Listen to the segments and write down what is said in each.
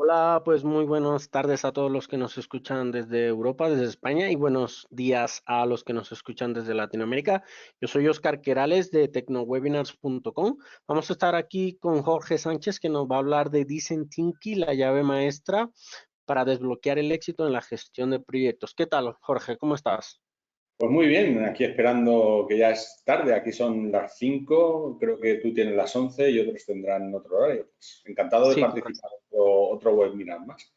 Hola, pues muy buenas tardes a todos los que nos escuchan desde Europa, desde España, y buenos días a los que nos escuchan desde Latinoamérica. Yo soy Oscar Querales de tecnowebinars.com. Vamos a estar aquí con Jorge Sánchez, que nos va a hablar de Design Thinking, la llave maestra para desbloquear el éxito en la gestión de proyectos. ¿Qué tal, Jorge? ¿Cómo estás? Pues muy bien, aquí esperando que ya es tarde, aquí son las 5, creo que tú tienes las 11 y otros tendrán otro horario. Pues encantado de Sí, participar en otro webinar más.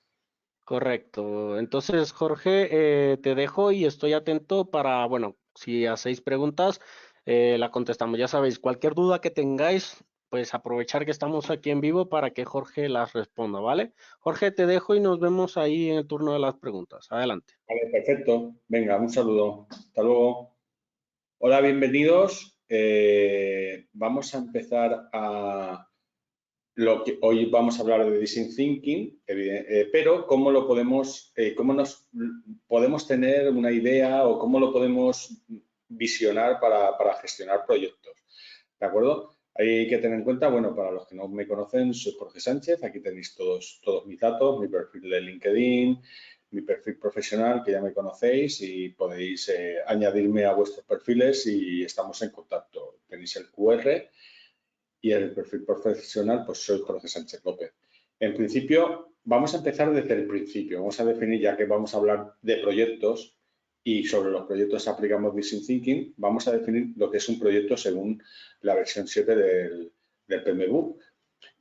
correcto. Entonces, Jorge, te dejo y estoy atento para, bueno, si hacéis preguntas, la contestamos. Ya sabéis, cualquier duda que tengáis, pues aprovechar que estamos aquí en vivo para que Jorge las responda, ¿vale? Jorge, te dejo y nos vemos ahí en el turno de las preguntas. Adelante. Vale, perfecto. Venga, un saludo. Hasta luego. Hola, bienvenidos. Vamos a empezar a lo que hoy vamos a hablar de Design Thinking, pero cómo lo podemos, cómo nos podemos tener una idea o cómo lo podemos visionar para gestionar proyectos. ¿De acuerdo? Hay que tener en cuenta, bueno, para los que no me conocen, soy Jorge Sánchez, aquí tenéis todos mis datos, mi perfil de LinkedIn, mi perfil profesional, que ya me conocéis, y podéis añadirme a vuestros perfiles y estamos en contacto. Tenéis el QR y el perfil profesional, pues soy Jorge Sánchez López. En principio, vamos a empezar desde el principio. Vamos a definir, ya que vamos a hablar de proyectos y sobre los proyectos aplicamos Design Thinking, vamos a definir lo que es un proyecto según la versión 7 del PMBOK.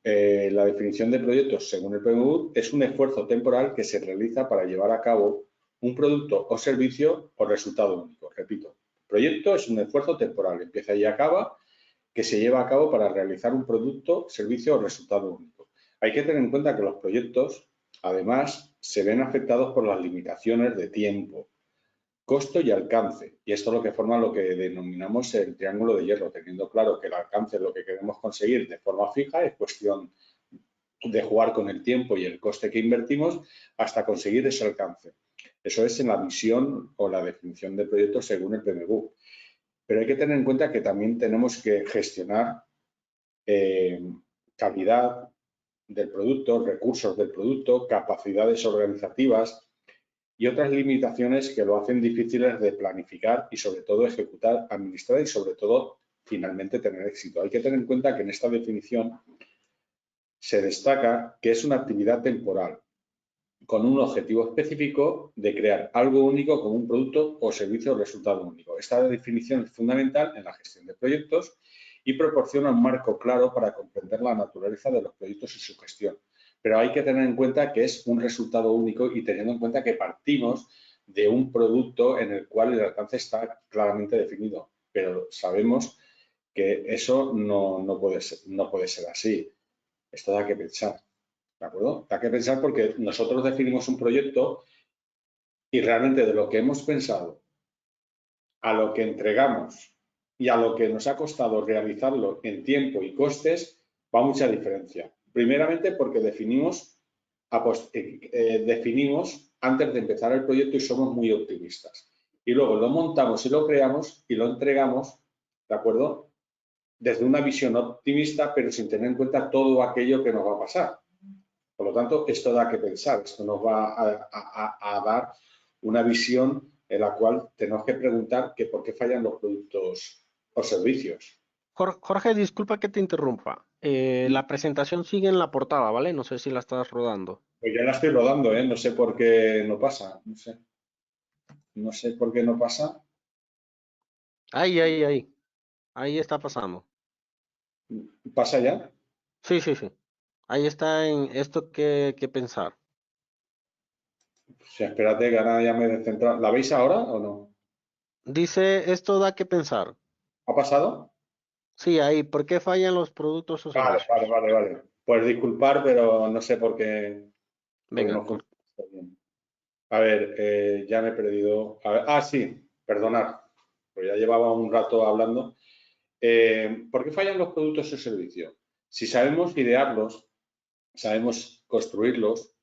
La definición de proyectos según el PMBOK es un esfuerzo temporal que se realiza para llevar a cabo un producto o servicio o resultado único. Repito, proyecto es un esfuerzo temporal, empieza y acaba, que se lleva a cabo para realizar un producto, servicio o resultado único. Hay que tener en cuenta que los proyectos, además, se ven afectados por las limitaciones de tiempo, costo y alcance. Y esto es lo que forma lo que denominamos el triángulo de hierro, teniendo claro que el alcance es lo que queremos conseguir de forma fija, es cuestión de jugar con el tiempo y el coste que invertimos hasta conseguir ese alcance. Eso es en la visión o la definición de proyectos según el PMBOK. Pero hay que tener en cuenta que también tenemos que gestionar eh, calidad del producto, recursos del producto, capacidades organizativas y otras limitaciones que lo hacen difíciles de planificar y sobre todo ejecutar, administrar y sobre todo finalmente tener éxito. Hay que tener en cuenta que en esta definición se destaca que es una actividad temporal con un objetivo específico de crear algo único como un producto o servicio o resultado único. Esta definición es fundamental en la gestión de proyectos y proporciona un marco claro para comprender la naturaleza de los proyectos y su gestión. Pero hay que tener en cuenta que es un resultado único y teniendo en cuenta que partimos de un producto en el cual el alcance está claramente definido. Pero sabemos que eso no puede ser así. Esto da que pensar. ¿De acuerdo? Da que pensar porque nosotros definimos un proyecto y realmente de lo que hemos pensado a lo que entregamos y a lo que nos ha costado realizarlo en tiempo y costes, va mucha diferencia. Primeramente porque definimos antes de empezar el proyecto y somos muy optimistas. Y luego lo montamos y lo creamos y lo entregamos, ¿de acuerdo? Desde una visión optimista, pero sin tener en cuenta todo aquello que nos va a pasar. Por lo tanto, esto da que pensar, esto nos va a dar una visión en la cual tenemos que preguntar que por qué fallan los productos o servicios. Jorge, disculpa que te interrumpa. La presentación sigue en la portada, ¿vale? No sé si la estás rodando. Pues ya la estoy rodando, ¿eh? No sé por qué no pasa, no sé por qué no pasa. Ahí, ahí, ahí. Ahí está pasando. ¿Pasa ya? Sí, sí, sí. Ahí está en esto que pensar. O sea, espérate que ahora ya me he descentrado. ¿La veis ahora o no? Dice, esto da que pensar. ¿Ha pasado? Sí, ahí, ¿por qué fallan los productos o Vale, vale, servicios? vale, vale. Pues disculpar, pero no sé por qué Venga, no funciona bien. A ver, ya me he perdido. A ver, sí, perdonad, pues ya llevaba un rato hablando. ¿Por qué fallan los productos y servicios? Si sabemos idearlos, sabemos construirlos,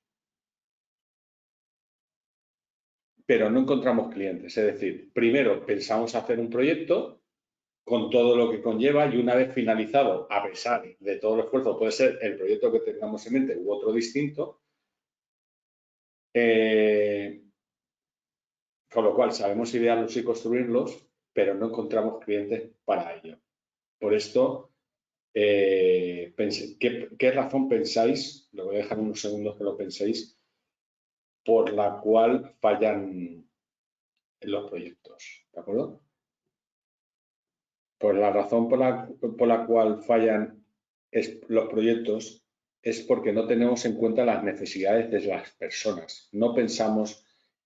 pero no encontramos clientes. Es decir, primero pensamos hacer un proyecto con todo lo que conlleva y una vez finalizado, a pesar de todo el esfuerzo, puede ser el proyecto que tengamos en mente u otro distinto, Con lo cual sabemos idearlos y construirlos, pero no encontramos clientes para ello. Por esto, ¿qué razón pensáis? Lo voy a dejar unos segundos que lo penséis, por la cual fallan los proyectos, ¿de acuerdo? Pues la razón por la cual fallan los proyectos es porque no tenemos en cuenta las necesidades de las personas. No pensamos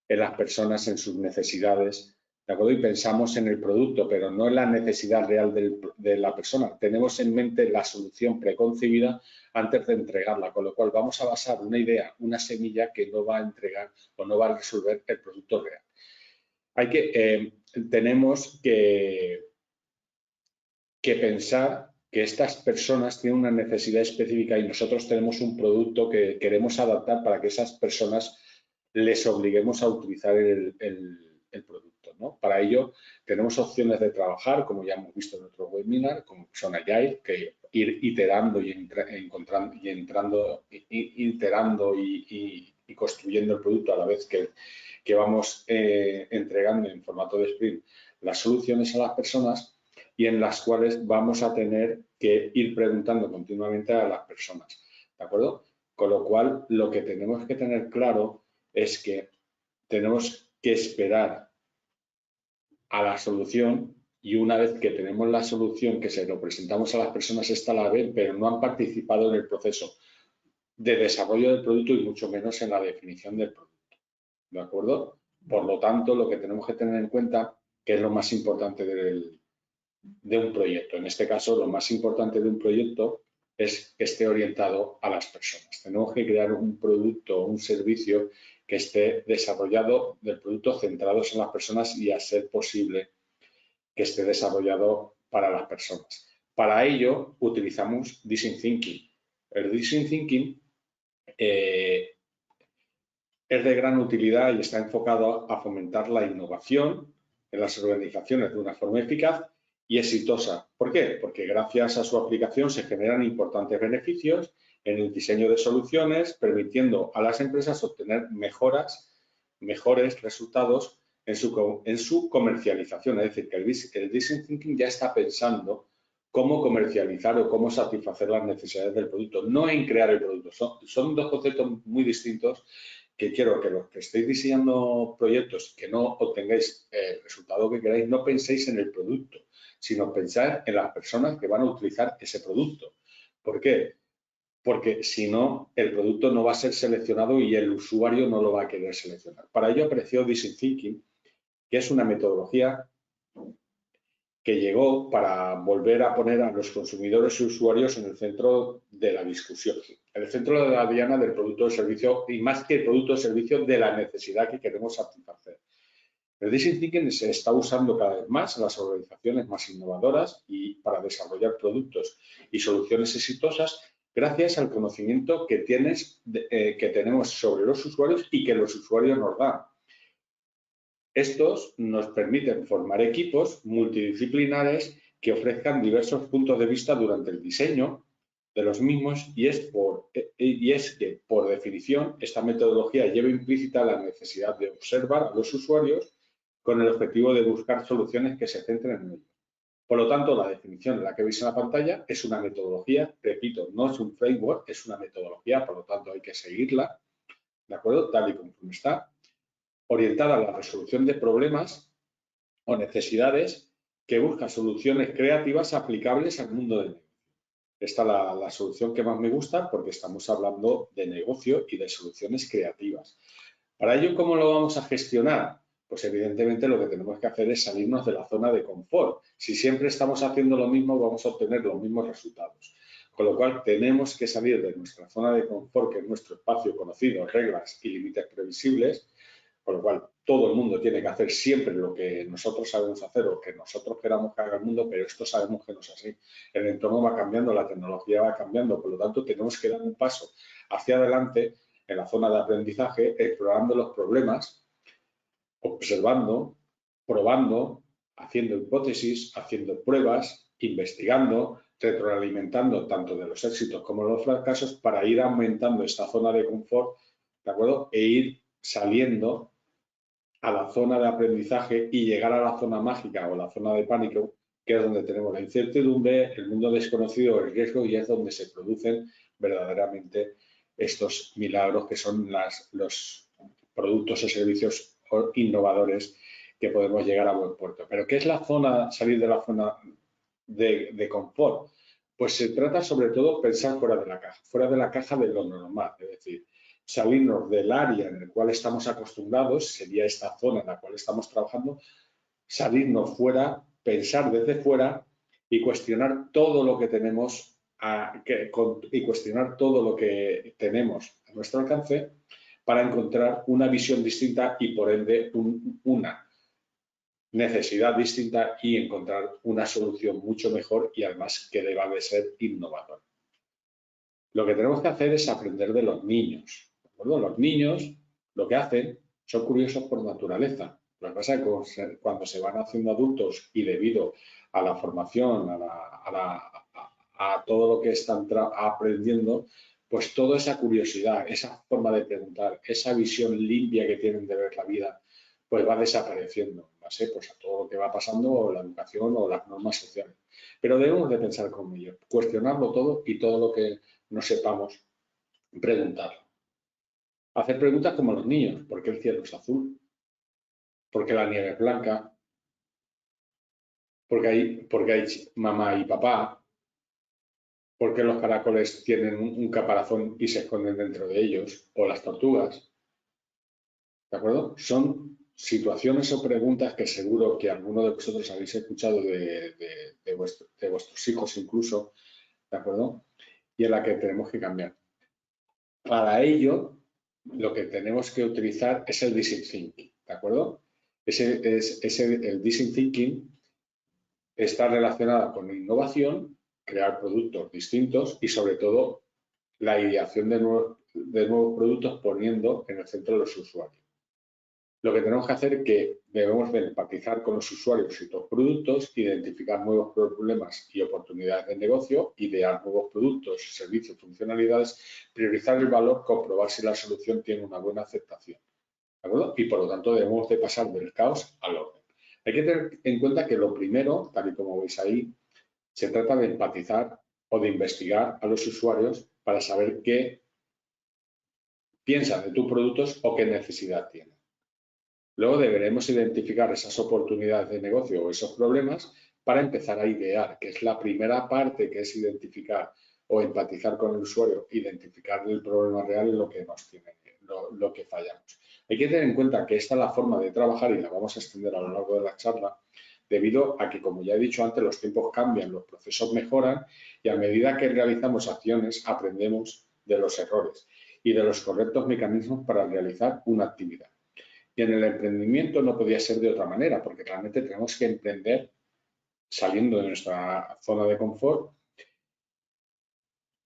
en las personas, en sus necesidades, ¿de acuerdo? Y pensamos en el producto, pero no en la necesidad real de la persona. Tenemos en mente la solución preconcebida antes de entregarla, con lo cual vamos a basar una idea, una semilla que no va a entregar o no va a resolver el producto real. Tenemos que pensar que estas personas tienen una necesidad específica y nosotros tenemos un producto que queremos adaptar para que esas personas les obliguemos a utilizar el producto, ¿no? Para ello tenemos opciones de trabajar, como ya hemos visto en otro webinar, como son Agile, que ir iterando y construyendo el producto a la vez que vamos entregando en formato de sprint las soluciones a las personas, y en las cuales vamos a tener que ir preguntando continuamente a las personas, ¿de acuerdo? Con lo cual, lo que tenemos que tener claro es que tenemos que esperar a la solución, y una vez que tenemos la solución, que se lo presentamos a las personas, esta la ven, pero no han participado en el proceso de desarrollo del producto y mucho menos en la definición del producto, ¿de acuerdo? Por lo tanto, lo que tenemos que tener en cuenta, que es lo más importante de un proyecto. En este caso, lo más importante de un proyecto es que esté orientado a las personas. Tenemos que crear un producto o un servicio que esté desarrollado del producto centrados en las personas y a ser posible que esté desarrollado para las personas. Para ello, utilizamos Design Thinking. El Design Thinking es de gran utilidad y está enfocado a fomentar la innovación en las organizaciones de una forma eficaz y exitosa. ¿Por qué? Porque gracias a su aplicación se generan importantes beneficios en el diseño de soluciones, permitiendo a las empresas obtener mejores resultados en su comercialización. Es decir, que el Design Thinking ya está pensando cómo comercializar o cómo satisfacer las necesidades del producto, no en crear el producto. Son dos conceptos muy distintos, que quiero que los que estéis diseñando proyectos que no obtengáis el resultado que queráis, no penséis en el producto, sino pensar en las personas que van a utilizar ese producto. ¿Por qué? Porque si no, el producto no va a ser seleccionado y el usuario no lo va a querer seleccionar. Para ello apareció Design Thinking, que es una metodología que llegó para volver a poner a los consumidores y usuarios en el centro de la discusión, en el centro de la diana del producto o servicio, y más que el producto o servicio, de la necesidad que queremos satisfacer. El Design Thinking se está usando cada vez más en las organizaciones más innovadoras y para desarrollar productos y soluciones exitosas gracias al conocimiento que tenemos sobre los usuarios y que los usuarios nos dan. Estos nos permiten formar equipos multidisciplinares que ofrezcan diversos puntos de vista durante el diseño de los mismos, y es que, por definición, esta metodología lleva implícita la necesidad de observar a los usuarios con el objetivo de buscar soluciones que se centren en ellos. Por lo tanto, la definición en la que veis en la pantalla es una metodología, repito, no es un framework, es una metodología, por lo tanto hay que seguirla, ¿de acuerdo? Tal y como está, orientada a la resolución de problemas o necesidades, que busca soluciones creativas aplicables al mundo del negocio. Esta es la solución que más me gusta, porque estamos hablando de negocio y de soluciones creativas. Para ello, ¿cómo lo vamos a gestionar? Pues evidentemente lo que tenemos que hacer es salirnos de la zona de confort. Si siempre estamos haciendo lo mismo, vamos a obtener los mismos resultados. Con lo cual, tenemos que salir de nuestra zona de confort, que es nuestro espacio conocido, reglas y límites previsibles, con lo cual todo el mundo tiene que hacer siempre lo que nosotros sabemos hacer o que nosotros queramos que haga el mundo, pero esto sabemos que no es así. El entorno va cambiando, la tecnología va cambiando, por lo tanto tenemos que dar un paso hacia adelante en la zona de aprendizaje, explorando los problemas, observando, probando, haciendo hipótesis, haciendo pruebas, investigando, retroalimentando tanto de los éxitos como de los fracasos, para ir aumentando esta zona de confort, ¿de acuerdo? E ir saliendo a la zona de aprendizaje y llegar a la zona mágica o la zona de pánico, que es donde tenemos la incertidumbre, el mundo desconocido, el riesgo, y es donde se producen verdaderamente estos milagros que son los productos o servicios innovadores que podemos llegar a buen puerto. Pero ¿qué es la zona, salir de la zona de confort? Pues se trata sobre todo de pensar fuera de la caja de lo normal, es decir, salirnos del área en el cual estamos acostumbrados, sería esta zona en la cual estamos trabajando, salirnos fuera, pensar desde fuera y cuestionar todo lo que tenemos y cuestionar todo lo que tenemos a nuestro alcance para encontrar una visión distinta y por ende una necesidad distinta y encontrar una solución mucho mejor y además que deba de ser innovadora. Lo que tenemos que hacer es aprender de los niños. ¿De acuerdo? Los niños lo que hacen son curiosos por naturaleza. Lo que pasa es que cuando se van haciendo adultos y debido a la formación, a todo lo que están aprendiendo, pues toda esa curiosidad, esa forma de preguntar, esa visión limpia que tienen de ver la vida, pues va desapareciendo, ¿sí? Pues a todo lo que va pasando, o la educación o las normas sociales. Pero debemos de pensar como ellos, cuestionarlo todo y todo lo que no sepamos, preguntarlo. Hacer preguntas como los niños. ¿Por qué el cielo es azul? ¿Por qué la nieve es blanca? ¿Por qué hay mamá y papá? ¿Por qué los caracoles tienen un caparazón y se esconden dentro de ellos? ¿O las tortugas? ¿De acuerdo? Son situaciones o preguntas que seguro que alguno de vosotros habéis escuchado de vuestros hijos incluso, ¿de acuerdo? Y en la que tenemos que cambiar. Para ello, lo que tenemos que utilizar es el design thinking, ¿de acuerdo? El design thinking está relacionado con la innovación, crear productos distintos y sobre todo la ideación de nuevos productos poniendo en el centro a los usuarios. Lo que tenemos que hacer es que debemos de empatizar con los usuarios y los productos, identificar nuevos problemas y oportunidades de negocio, idear nuevos productos, servicios, funcionalidades, priorizar el valor, comprobar si la solución tiene una buena aceptación. ¿De acuerdo? Y por lo tanto debemos de pasar del caos al orden. Hay que tener en cuenta que lo primero, tal y como veis ahí, se trata de empatizar o de investigar a los usuarios para saber qué piensan de tus productos o qué necesidad tienen. Luego deberemos identificar esas oportunidades de negocio o esos problemas para empezar a idear, que es la primera parte, que es identificar o empatizar con el usuario, identificar el problema real en lo que nos tiene, lo que fallamos. Hay que tener en cuenta que esta es la forma de trabajar y la vamos a extender a lo largo de la charla, debido a que, como ya he dicho antes, los tiempos cambian, los procesos mejoran y a medida que realizamos acciones aprendemos de los errores y de los correctos mecanismos para realizar una actividad. Y en el emprendimiento no podía ser de otra manera, porque realmente tenemos que emprender saliendo de nuestra zona de confort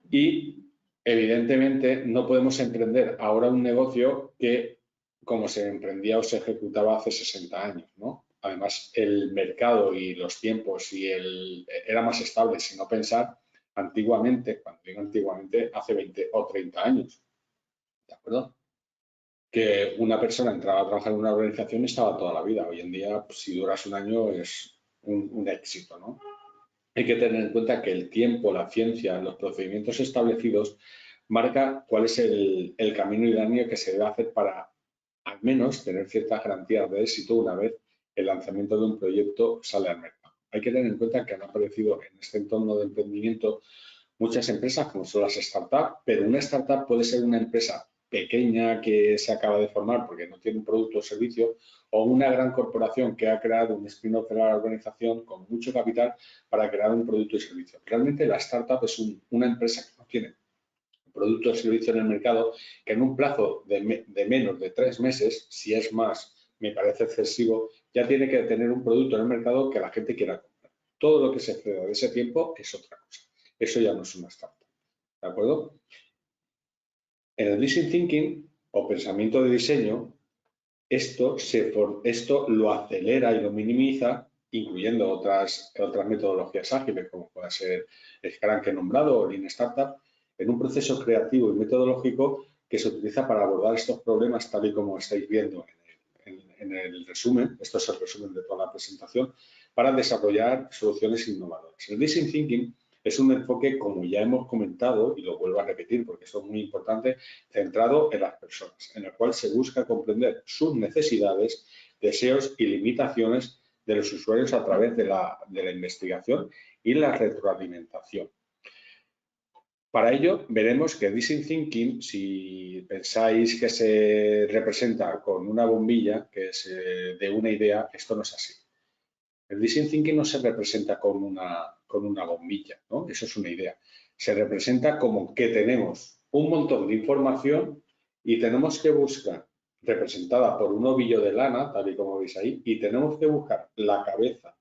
y, evidentemente, no podemos emprender ahora un negocio que, como se emprendía o se ejecutaba hace 60 años, ¿no? Además, el mercado y los tiempos era más estable, si no pensar antiguamente, cuando digo antiguamente, hace 20 o 30 años, ¿de acuerdo? Que una persona entraba a trabajar en una organización y estaba toda la vida. Hoy en día, pues, si duras un año, es un éxito, ¿no? Hay que tener en cuenta que el tiempo, la ciencia, los procedimientos establecidos marca cuál es el camino idóneo que se debe hacer para al menos tener ciertas garantías de éxito una vez el lanzamiento de un proyecto sale al mercado. Hay que tener en cuenta que han aparecido en este entorno de emprendimiento muchas empresas como son las startups, pero una startup puede ser una empresa pequeña que se acaba de formar porque no tiene un producto o servicio, o una gran corporación que ha creado un spin-off de la organización con mucho capital para crear un producto y servicio. Realmente la startup es una empresa que no tiene un producto o servicio en el mercado, que en un plazo de menos de 3 meses, si es más, me parece excesivo, ya tiene que tener un producto en el mercado que la gente quiera comprar. Todo lo que se exceda de ese tiempo es otra cosa. Eso ya no es una startup. ¿De acuerdo? En el design thinking o pensamiento de diseño, esto lo acelera y lo minimiza, incluyendo otras metodologías ágiles, como puede ser Scrum que he nombrado o Lean Startup, en un proceso creativo y metodológico que se utiliza para abordar estos problemas, tal y como estáis viendo en el resumen. Esto es el resumen de toda la presentación, para desarrollar soluciones innovadoras. El Design Thinking es un enfoque, como ya hemos comentado, y lo vuelvo a repetir porque esto es muy importante, centrado en las personas, en el cual se busca comprender sus necesidades, deseos y limitaciones de los usuarios a través de la investigación y la retroalimentación. Para ello, veremos que Design Thinking, si pensáis que se representa con una bombilla, que es de una idea, esto no es así. El Design Thinking no se representa con una bombilla, ¿no? Eso es una idea. Se representa como que tenemos un montón de información y tenemos que buscar, representada por un ovillo de lana, tal y como veis ahí, y tenemos que buscar la cabeza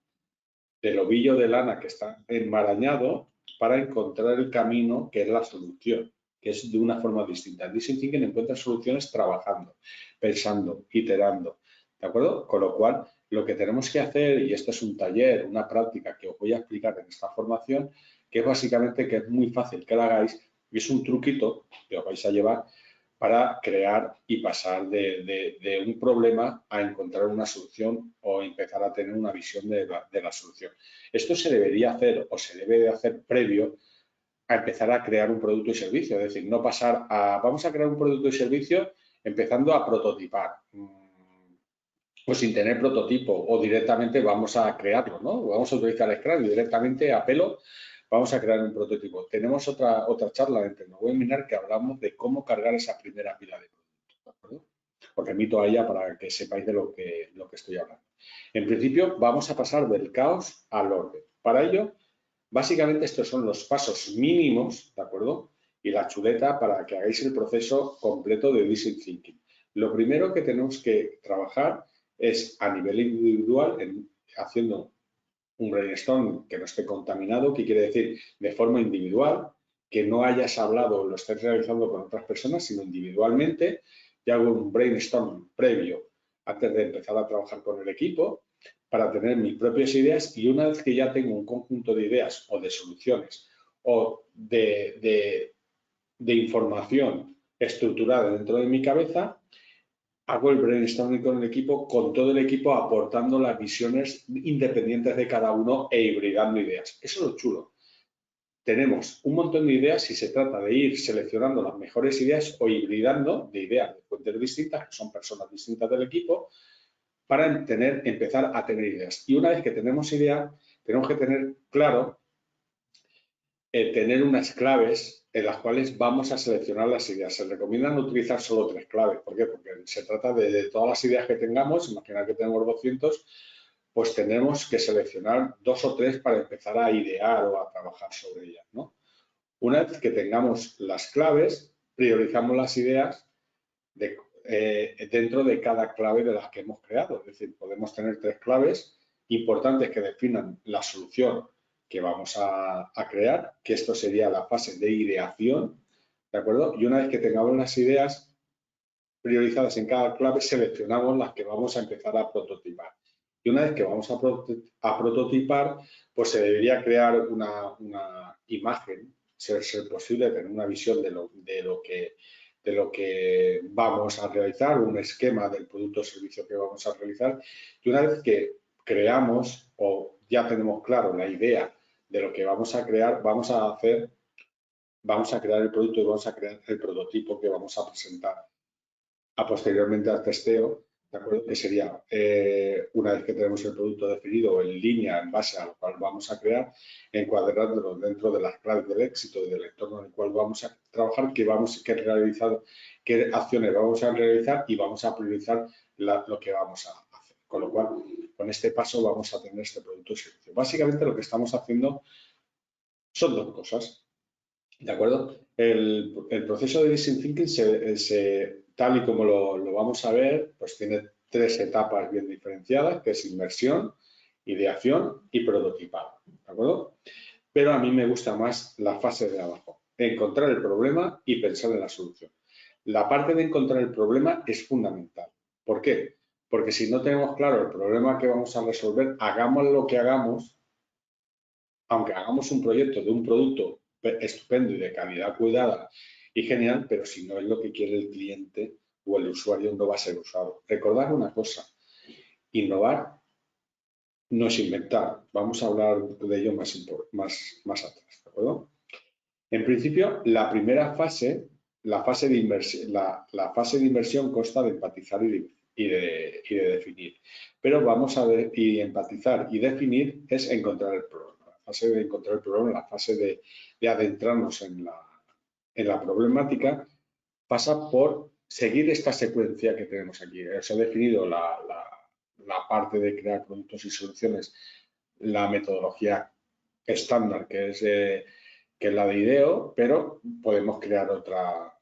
del ovillo de lana que está enmarañado para encontrar el camino que es la solución, que es de una forma distinta. El Design Thinking encuentra soluciones trabajando, pensando, iterando, ¿de acuerdo? Con lo cual, lo que tenemos que hacer, y esto es un taller, una práctica que os voy a explicar en esta formación, que es básicamente que es muy fácil que la hagáis, y es un truquito que os vais a llevar para crear y pasar de un problema a encontrar una solución o empezar a tener una visión de la solución. Esto se debería hacer o se debe de hacer previo a empezar a crear un producto y servicio. Es decir, no pasar a, vamos a crear un producto y servicio empezando a prototipar. Pues sin tener prototipo o directamente vamos a crearlo, ¿no? Vamos a utilizar Scrum y directamente a pelo vamos a crear un prototipo. Tenemos otra charla en TecnoWebinar que hablamos de cómo cargar esa primera pila de productos, ¿de acuerdo? Os remito a ella para que sepáis de lo que estoy hablando. En principio, vamos a pasar del caos al orden. Para ello, básicamente estos son los pasos mínimos, ¿de acuerdo? Y la chuleta para que hagáis el proceso completo de Design Thinking. Lo primero que tenemos que trabajar es a nivel individual, haciendo un brainstorm que no esté contaminado, que quiere decir de forma individual, que no hayas hablado o lo estés realizando con otras personas, sino individualmente. Yo hago un brainstorm previo antes de empezar a trabajar con el equipo para tener mis propias ideas, y una vez que ya tengo un conjunto de ideas o de soluciones o de información estructurada dentro de mi cabeza, hago el brainstorming con el equipo, con todo el equipo aportando las visiones independientes de cada uno e hibridando ideas. Eso es lo chulo. Tenemos un montón de ideas y se trata de ir seleccionando las mejores ideas o hibridando de ideas de fuentes distintas, que son personas distintas del equipo, para empezar a tener ideas. Y una vez que tenemos ideas, tenemos que tener claro tener unas claves en las cuales vamos a seleccionar las ideas. Se recomiendan utilizar solo 3 claves. ¿Por qué? Porque se trata de todas las ideas que tengamos, imaginar que tenemos 200, pues tenemos que seleccionar 2 o 3 para empezar a idear o a trabajar sobre ellas, ¿no? Una vez que tengamos las claves, priorizamos las ideas dentro de cada clave de las que hemos creado. Es decir, podemos tener 3 claves importantes que definan la solución que vamos a crear, que esto sería la fase de ideación, ¿de acuerdo? Y una vez que tengamos las ideas priorizadas en cada clave, seleccionamos las que vamos a empezar a prototipar. Y una vez que vamos a prototipar, pues se debería crear una imagen, ser posible, tener una visión de lo que vamos a realizar, un esquema del producto o servicio que vamos a realizar. Y una vez que creamos o ya tenemos claro la idea de lo que vamos a crear, vamos a crear el producto y vamos a crear el prototipo que vamos a presentar posteriormente al testeo, ¿de acuerdo? Que sería, una vez que tenemos el producto definido en línea en base a lo cual vamos a crear, encuadrándolo dentro de las claves del éxito y del entorno en el cual vamos a trabajar, qué acciones vamos a realizar y vamos a priorizar lo que vamos a hacer. Con lo cual, con este paso vamos a tener este producto y servicio. Básicamente lo que estamos haciendo son 2 cosas, ¿de acuerdo? El proceso de Design Thinking, tal y como lo vamos a ver, pues tiene 3 etapas bien diferenciadas, que es inmersión, ideación y prototipado, ¿de acuerdo? Pero a mí me gusta más la fase de abajo, encontrar el problema y pensar en la solución. La parte de encontrar el problema es fundamental. ¿Por qué? Porque si no tenemos claro el problema que vamos a resolver, hagamos lo que hagamos, aunque hagamos un proyecto de un producto estupendo y de calidad cuidada y genial, pero si no es lo que quiere el cliente o el usuario, no va a ser usado. Recordad una cosa, innovar no es inventar. Vamos a hablar de ello más atrás, ¿de acuerdo? En principio, la primera fase, la fase de inversión consta de empatizar y de definir. Pero vamos a ver, y empatizar y definir es encontrar el problema. La fase de encontrar el problema, la fase de adentrarnos en la problemática, pasa por seguir esta secuencia que tenemos aquí. Se ha definido la parte de crear productos y soluciones, la metodología estándar, que es la de IDEO, pero podemos crear otra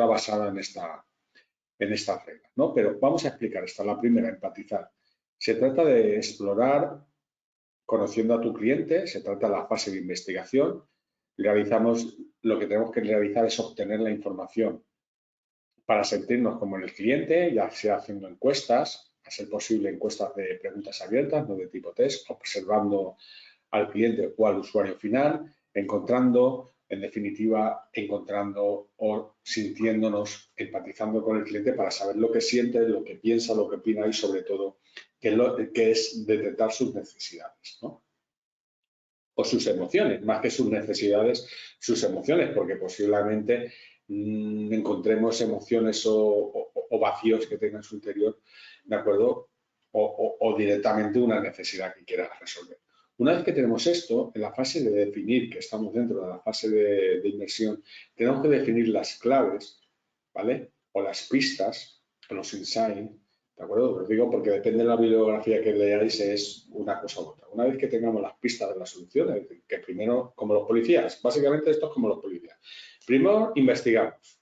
basada en estas reglas, ¿no? Pero vamos a explicar esta, la primera, empatizar. Se trata de explorar conociendo a tu cliente, se trata de la fase de investigación. Lo que tenemos que realizar es obtener la información para sentirnos como el cliente, ya sea haciendo encuestas, a ser posible encuestas de preguntas abiertas, no de tipo test, observando al cliente o al usuario final, en definitiva, encontrando o sintiéndonos, empatizando con el cliente para saber lo que siente, lo que piensa, lo que opina y sobre todo que es detectar sus necesidades, ¿no? O sus emociones, más que sus necesidades, sus emociones, porque posiblemente encontremos emociones o vacíos que tenga en su interior, ¿de acuerdo? O directamente una necesidad que quiera resolver. Una vez que tenemos esto, en la fase de definir, que estamos dentro de la fase de inversión, tenemos que definir las claves, ¿vale? O las pistas, o los insights, ¿de acuerdo? Os digo porque depende de la bibliografía que leáis, es una cosa u otra. Una vez que tengamos las pistas de la solución, es decir, que primero, como los policías, básicamente esto es como los policías. Primero investigamos,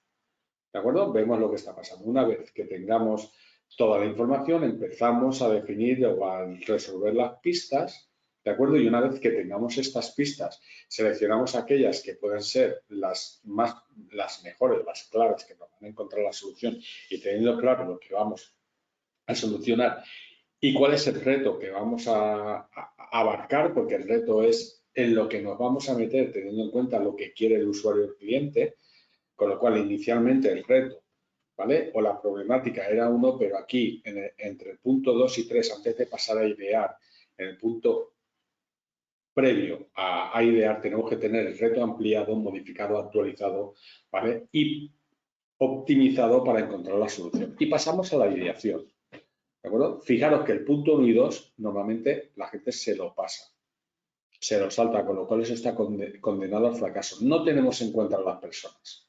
¿de acuerdo? Vemos lo que está pasando. Una vez que tengamos toda la información, empezamos a definir o a resolver las pistas, ¿de acuerdo? Y una vez que tengamos estas pistas, seleccionamos aquellas que pueden ser las mejores, las claves que nos van a encontrar la solución y teniendo claro lo que vamos a solucionar y cuál es el reto que vamos a abarcar, porque el reto es en lo que nos vamos a meter teniendo en cuenta lo que quiere el usuario o el cliente, con lo cual inicialmente el reto, ¿vale? O la problemática era uno, pero aquí entre el punto 2 y 3, antes de pasar a idear, en el punto previo a idear, tenemos que tener el reto ampliado, modificado, actualizado, ¿vale? Y optimizado para encontrar la solución. Y pasamos a la ideación. ¿De acuerdo? Fijaros que el punto 1 y 2 normalmente la gente se lo pasa, se lo salta, con lo cual eso está condenado al fracaso. No tenemos en cuenta a las personas.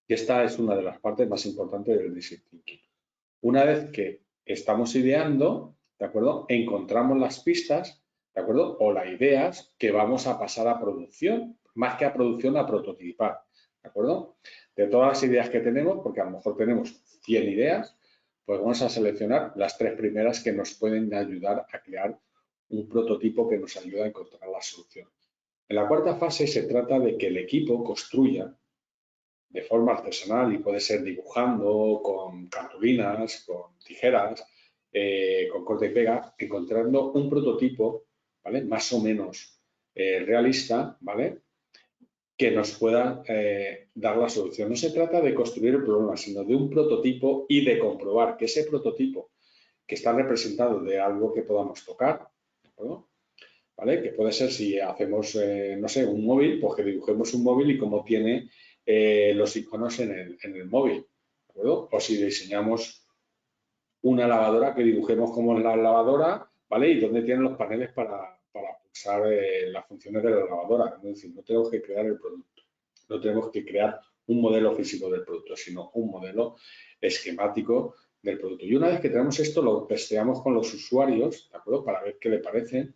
Y esta es una de las partes más importantes del design thinking. Una vez que estamos ideando, ¿de acuerdo? Encontramos las pistas, ¿de acuerdo? O las ideas que vamos a pasar a producción, más que a producción, a prototipar, ¿de acuerdo? De todas las ideas que tenemos, porque a lo mejor tenemos 100 ideas, pues vamos a seleccionar las 3 primeras que nos pueden ayudar a crear un prototipo que nos ayuda a encontrar la solución. En la cuarta fase se trata de que el equipo construya de forma artesanal y puede ser dibujando con cartulinas, con tijeras, con corte y pega, encontrando un prototipo, ¿vale? Más o menos realista, ¿vale? Que nos pueda dar la solución. No se trata de construir el problema, sino de un prototipo y de comprobar que ese prototipo que está representado de algo que podamos tocar, ¿de acuerdo? ¿Vale? Que puede ser si hacemos, no sé, un móvil, pues que dibujemos un móvil y cómo tiene los iconos en el móvil, ¿de acuerdo? O si diseñamos una lavadora, que dibujemos cómo es la lavadora, ¿vale? Y dónde tienen los paneles para pulsar las funciones de la lavadora. Es decir, no tenemos que crear el producto, no tenemos que crear un modelo físico del producto, sino un modelo esquemático del producto. Y una vez que tenemos esto, lo testeamos con los usuarios, ¿de acuerdo? Para ver qué le parecen,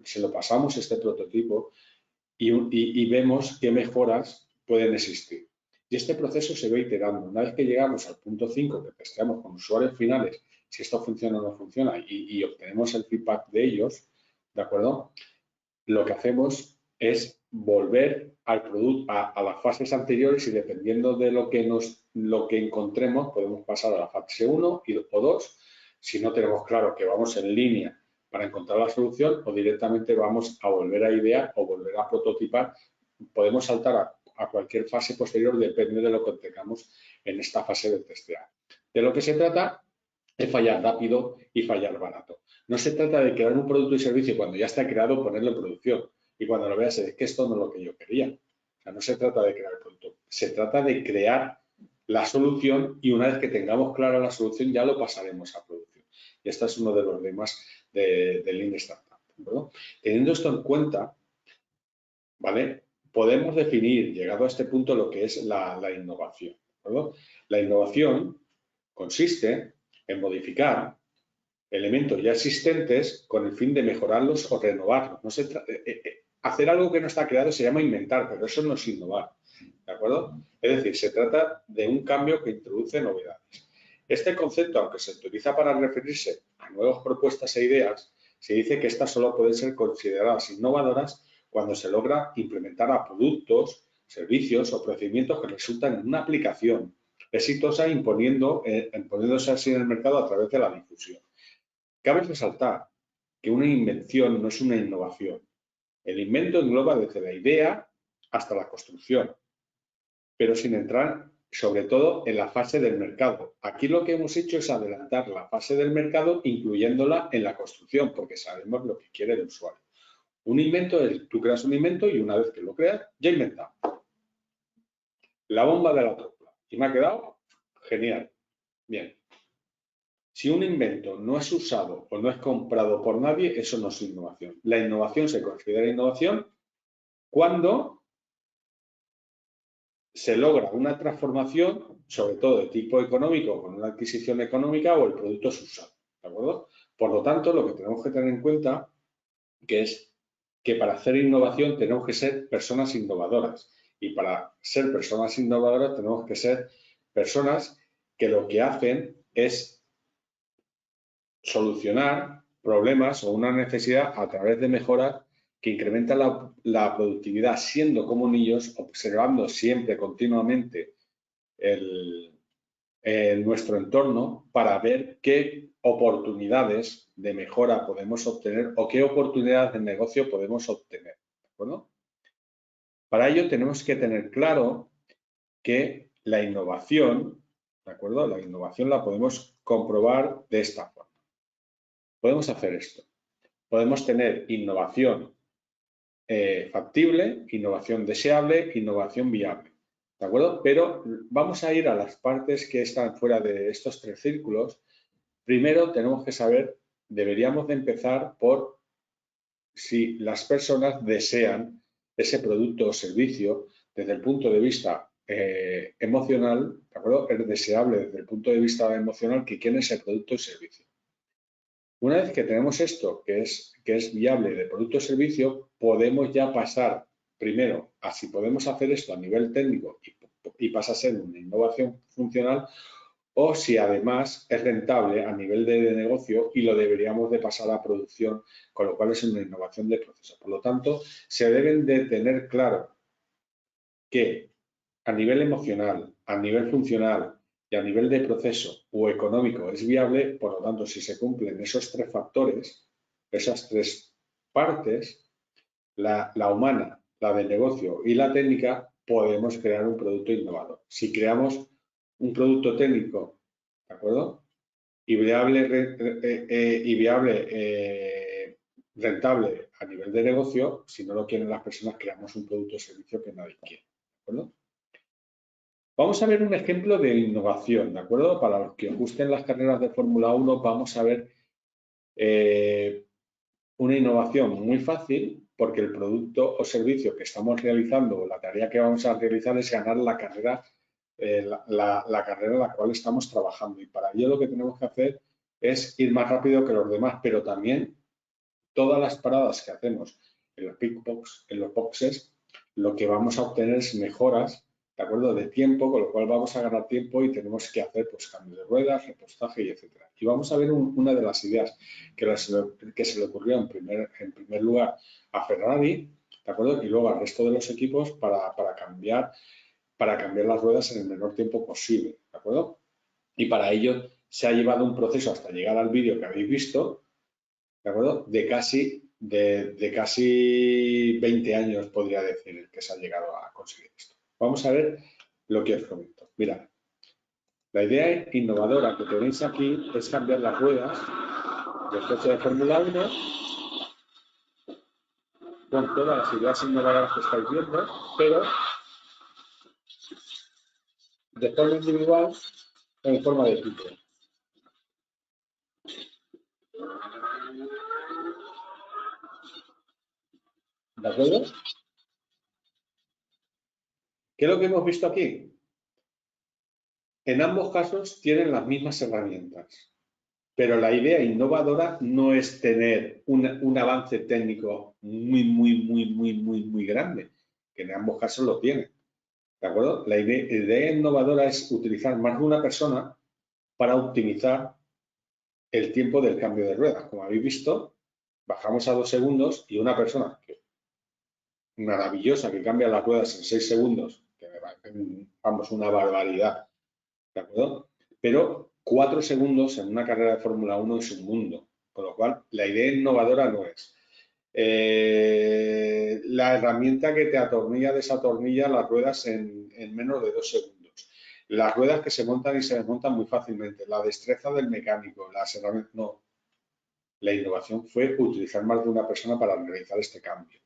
se lo pasamos este prototipo y vemos qué mejoras pueden existir. Y este proceso se va iterando. Una vez que llegamos al punto 5, que testeamos con usuarios finales, si esto funciona o no funciona, y obtenemos el feedback de ellos, ¿de acuerdo? Lo que hacemos es volver al producto, a las fases anteriores y dependiendo de lo que encontremos, podemos pasar a la fase 1 o 2, si no tenemos claro que vamos en línea para encontrar la solución o directamente vamos a volver a idear o volver a prototipar. Podemos saltar a cualquier fase posterior, depende de lo que tengamos en esta fase de testear. De lo que se trata es fallar rápido y fallar barato. No se trata de crear un producto y servicio y cuando ya está creado ponerlo en producción y cuando lo veas es que esto no es lo que yo quería. O sea, no se trata de crear el producto, se trata de crear la solución y una vez que tengamos clara la solución ya lo pasaremos a producción. Y este es uno de los lemas de Lean Startup. ¿No? Teniendo esto en cuenta, ¿vale? Podemos definir, llegado a este punto, lo que es la innovación. ¿No? La innovación consiste en modificar elementos ya existentes con el fin de mejorarlos o renovarlos. No hacer algo que no está creado se llama inventar, pero eso no es innovar. ¿De acuerdo? Es decir, se trata de un cambio que introduce novedades. Este concepto, aunque se utiliza para referirse a nuevas propuestas e ideas, se dice que estas solo pueden ser consideradas innovadoras cuando se logra implementar a productos, servicios o procedimientos que resultan en una aplicación exitosa imponiéndose así en el mercado a través de la difusión. Cabe resaltar que una invención no es una innovación. El invento engloba desde la idea hasta la construcción, pero sin entrar sobre todo en la fase del mercado. Aquí lo que hemos hecho es adelantar la fase del mercado incluyéndola en la construcción, porque sabemos lo que quiere el usuario. Un invento es, tú creas un invento y una vez que lo creas, ya inventado. La bomba de la trompa. ¿Y me ha quedado? Genial. Bien. Si un invento no es usado o no es comprado por nadie, eso no es innovación. La innovación se considera innovación cuando se logra una transformación, sobre todo de tipo económico, con una adquisición económica o el producto es usado. ¿De acuerdo? Por lo tanto, lo que tenemos que tener en cuenta es que para hacer innovación tenemos que ser personas innovadoras. Y para ser personas innovadoras tenemos que ser personas que lo que hacen es solucionar problemas o una necesidad a través de mejoras que incrementan la productividad, siendo como niños, observando siempre continuamente nuestro entorno para ver qué oportunidades de mejora podemos obtener o qué oportunidades de negocio podemos obtener. ¿De acuerdo? Para ello tenemos que tener claro que la innovación, ¿de acuerdo? La innovación la podemos comprobar de esta forma. Podemos hacer esto. Podemos tener innovación factible, innovación deseable, innovación viable. ¿De acuerdo? Pero vamos a ir a las partes que están fuera de estos tres círculos. Primero tenemos que saber, deberíamos de empezar por si las personas desean ese producto o servicio desde el punto de vista emocional, ¿de acuerdo? Es deseable desde el punto de vista emocional que quieren ese producto o servicio. Una vez que tenemos esto, que es viable de producto o servicio, podemos ya pasar primero a si podemos hacer esto a nivel técnico y pasa a ser una innovación funcional o si además es rentable a nivel de negocio y lo deberíamos de pasar a producción, con lo cual es una innovación de proceso. Por lo tanto, se deben de tener claro que a nivel emocional, a nivel funcional y a nivel de proceso o económico es viable, por lo tanto, si se cumplen esos tres factores, esas tres partes, la humana, la del negocio y la técnica, podemos crear un producto innovador. Si creamos un producto técnico, ¿de acuerdo? Y viable, rentable a nivel de negocio, si no lo quieren las personas, creamos un producto o servicio que nadie quiere, ¿de acuerdo? Vamos a ver un ejemplo de innovación, ¿de acuerdo? Para los que os gusten las carreras de Fórmula 1, vamos a ver una innovación muy fácil porque el producto o servicio que estamos realizando o la tarea que vamos a realizar es ganar la carrera, la carrera en la cual estamos trabajando. Y para ello lo que tenemos que hacer es ir más rápido que los demás, pero también todas las paradas que hacemos en los pickbox, en los boxes, lo que vamos a obtener es mejoras, ¿de acuerdo? De tiempo, con lo cual vamos a ganar tiempo y tenemos que hacer pues cambio de ruedas, repostaje y etcétera. Y vamos a ver una de las ideas que se le ocurrió en primer lugar a Ferrari, ¿de acuerdo? Y luego al resto de los equipos para cambiar las ruedas en el menor tiempo posible, ¿de acuerdo? Y para ello se ha llevado un proceso hasta llegar al vídeo que habéis visto, ¿de acuerdo? De casi 20 años, podría decir, que se ha llegado a conseguir esto. Vamos a ver lo que os comento. Mirad, la idea innovadora que tenéis aquí es cambiar las ruedas del coche de Fórmula 1 con todas las ideas innovadoras que estáis viendo, pero de forma individual o en forma de equipo. ¿De acuerdo? ¿Qué es lo que hemos visto aquí? En ambos casos tienen las mismas herramientas, pero la idea innovadora no es tener un avance técnico muy grande, que en ambos casos lo tienen. ¿De acuerdo? La idea innovadora es utilizar más de una persona para optimizar el tiempo del cambio de ruedas. Como habéis visto, bajamos a 2 segundos y una persona maravillosa que cambia las ruedas en 6 segundos, que me parece, vamos, una barbaridad, ¿de acuerdo? Pero 4 segundos en una carrera de Fórmula 1 es un mundo, con lo cual la idea innovadora no es. La herramienta que te atornilla, desatornilla las ruedas en menos de 2 segundos. Las ruedas que se montan y se desmontan muy fácilmente. La destreza del mecánico, las herramientas, no. La innovación fue utilizar más de una persona para realizar este cambio.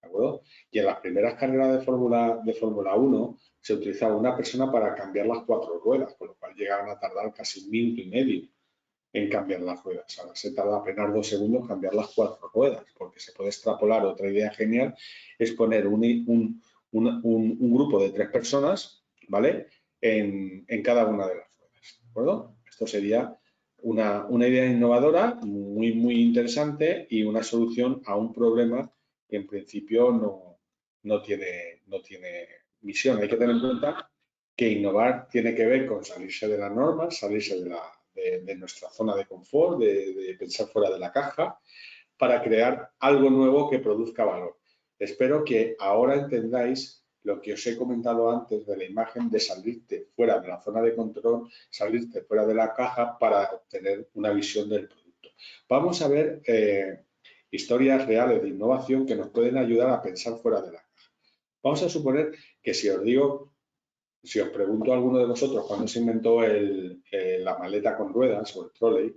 ¿De acuerdo? Y en las primeras carreras de Fórmula 1 se utilizaba una persona para cambiar las 4 ruedas, con lo cual llegaban a tardar casi 1 minuto y medio en cambiar las ruedas. Ahora se tarda apenas 2 segundos en cambiar las 4 ruedas, porque se puede extrapolar. Otra idea genial es poner un grupo de 3 personas, ¿vale? En cada una de las ruedas, ¿de acuerdo? Esto sería una idea innovadora, muy interesante y una solución a un problema que en principio no tiene misión. Hay que tener en cuenta que innovar tiene que ver con salirse de las normas, salirse de nuestra zona de confort, de pensar fuera de la caja, para crear algo nuevo que produzca valor. Espero que ahora entendáis lo que os he comentado antes de la imagen de salirte fuera de la zona de control, salirte fuera de la caja para obtener una visión del producto. Vamos a ver historias reales de innovación que nos pueden ayudar a pensar fuera de la caja. Vamos a suponer que si os pregunto a alguno de vosotros cuándo se inventó la maleta con ruedas o el trolley,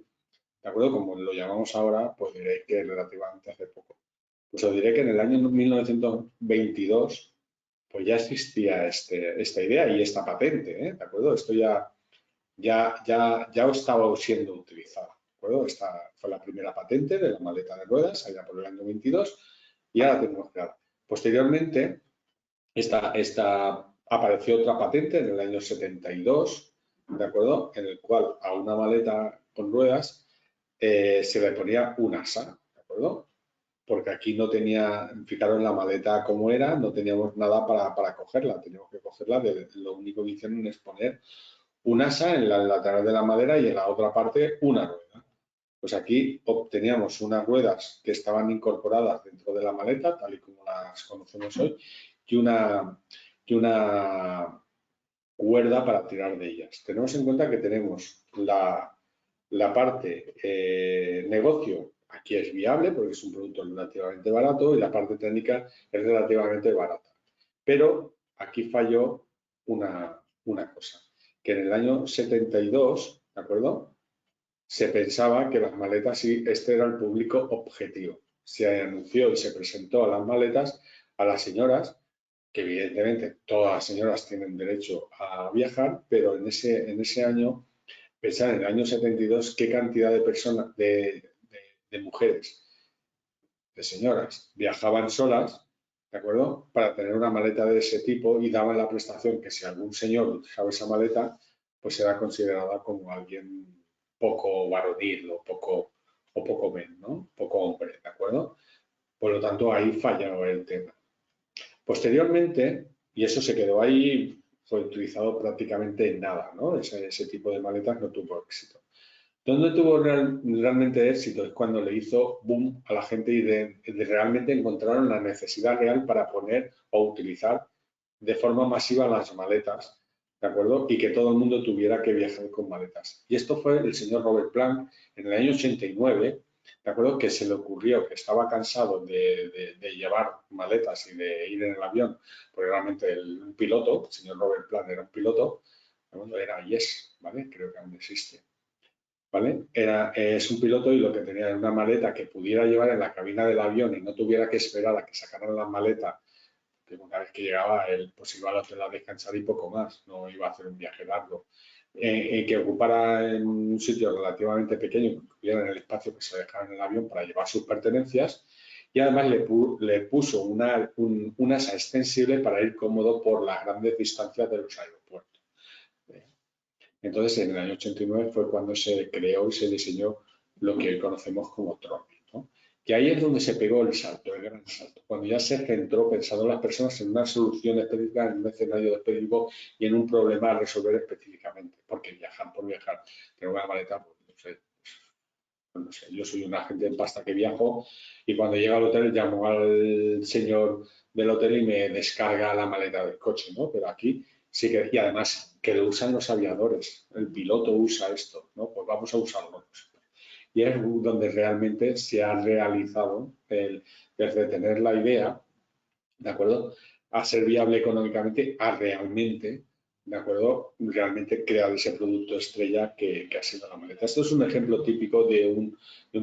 ¿de acuerdo? Como lo llamamos ahora, pues diréis que relativamente hace poco. Pues os diré que en el año 1922 pues ya existía esta idea y esta patente, ¿de acuerdo? Esto ya estaba siendo utilizado, ¿de acuerdo? Esta fue la primera patente de la maleta de ruedas, allá por el año 22, y ahora tenemos creada. Posteriormente, apareció otra patente en el año 72, ¿de acuerdo? En el cual a una maleta con ruedas se le ponía un asa, ¿de acuerdo? Porque aquí no tenía, fijaros la maleta como era, no teníamos nada para cogerla, teníamos que cogerla, lo único que hicieron es poner un asa en la lateral de la madera y en la otra parte una rueda. Pues aquí obteníamos unas ruedas que estaban incorporadas dentro de la maleta, tal y como las conocemos hoy, y una cuerda para tirar de ellas. Tenemos en cuenta que tenemos la parte negocio, aquí es viable porque es un producto relativamente barato y la parte técnica es relativamente barata. Pero aquí falló una cosa, que en el año 72, ¿de acuerdo? Se pensaba que las maletas, sí, este era el público objetivo. Se anunció y se presentó a las maletas a las señoras, que evidentemente todas las señoras tienen derecho a viajar, pero en ese año, pensar en el año 72, qué cantidad de personas, de mujeres, de señoras, viajaban solas, ¿de acuerdo? Para tener una maleta de ese tipo y daban la prestación que si algún señor utilizaba esa maleta, pues era considerada como alguien poco varonil o poco men, ¿no? Poco hombre, ¿de acuerdo? Por lo tanto, ahí falló el tema. Posteriormente, y eso se quedó ahí, fue utilizado prácticamente en nada, ¿no? Ese tipo de maletas no tuvo éxito. ¿Dónde tuvo realmente éxito? Es cuando le hizo boom a la gente y realmente encontraron la necesidad real para poner o utilizar de forma masiva las maletas, ¿de acuerdo? Y que todo el mundo tuviera que viajar con maletas. Y esto fue el señor Robert Planck en el año 89, ¿de acuerdo? Que se le ocurrió que estaba cansado de llevar maletas y de ir en el avión, porque realmente un piloto, el señor Robert Plant era un piloto, ¿de acuerdo? Era Yes, ¿vale? Creo que aún existe. ¿Vale? Es un piloto y lo que tenía era una maleta que pudiera llevar en la cabina del avión y no tuviera que esperar a que sacaran la maleta, que una vez que llegaba él pues iba al hotel a descansar y poco más, no iba a hacer un viaje largo. Que ocupara en un sitio relativamente pequeño, que ocupara en el espacio que se dejaba en el avión para llevar sus pertenencias y además le puso un asa extensible para ir cómodo por las grandes distancias de los aeropuertos. Entonces, en el año 89 fue cuando se creó y se diseñó lo que hoy conocemos como Tronic, ¿no? Que ahí es donde se pegó el salto, el gran salto, cuando ya se centró pensando en las personas en una solución específica, en un escenario específico y en un problema a resolver específicamente, porque viajar por viajar, tener una maleta, pues no sé, yo soy un agente de pasta que viajo y cuando llego al hotel llamo al señor del hotel y me descarga la maleta del coche, ¿no? Pero aquí sí que, y además que lo usan los aviadores, el piloto usa esto, ¿no? Pues vamos a usarlo. Y es donde realmente se ha realizado desde tener la idea, ¿de acuerdo? A ser viable económicamente, a realmente, ¿de acuerdo? Realmente crear ese producto estrella que ha sido la maleta. Esto es un ejemplo típico de un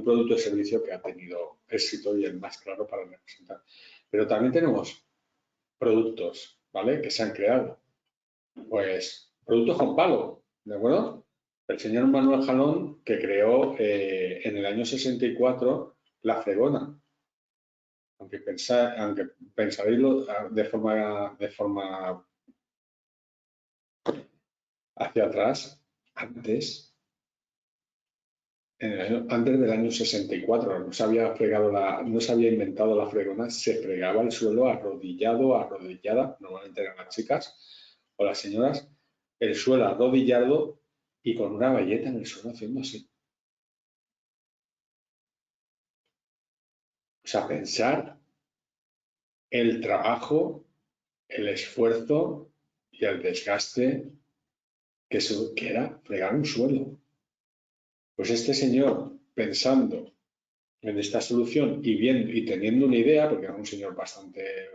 producto o servicio que ha tenido éxito y el más claro para representar. Pero también tenemos productos, ¿vale? Que se han creado. Pues productos con palo, ¿de acuerdo? El señor Manuel Jalón, que creó en el año 64 la fregona. Aunque pensaréis de forma hacia atrás, antes, antes del año 64, no se había inventado la fregona, se fregaba el suelo arrodillada, normalmente eran las chicas o las señoras, el suelo arrodillado y con una bayeta en el suelo haciendo así. O sea, pensar el trabajo, el esfuerzo y el desgaste que era fregar un suelo. Pues este señor, pensando en esta solución y viendo y teniendo una idea, porque era un señor bastante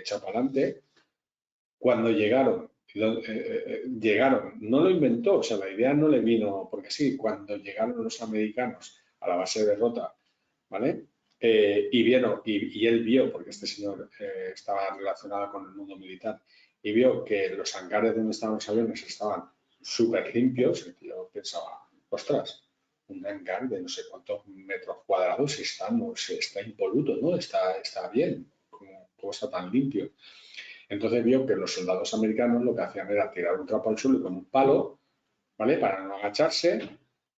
chapalante, cuando llegaron, no lo inventó, o sea, la idea no le vino, porque sí, cuando llegaron los americanos a la base de Rota, ¿vale? Y él vio, porque este señor estaba relacionado con el mundo militar, y vio que los hangares donde estaban los aviones estaban súper limpios, y yo pensaba, ostras, un hangar de no sé cuántos metros cuadrados está impoluto, ¿no? Está bien, ¿cómo está tan limpio? Entonces vio que los soldados americanos lo que hacían era tirar un trapo al suelo y con un palo, ¿vale? Para no agacharse,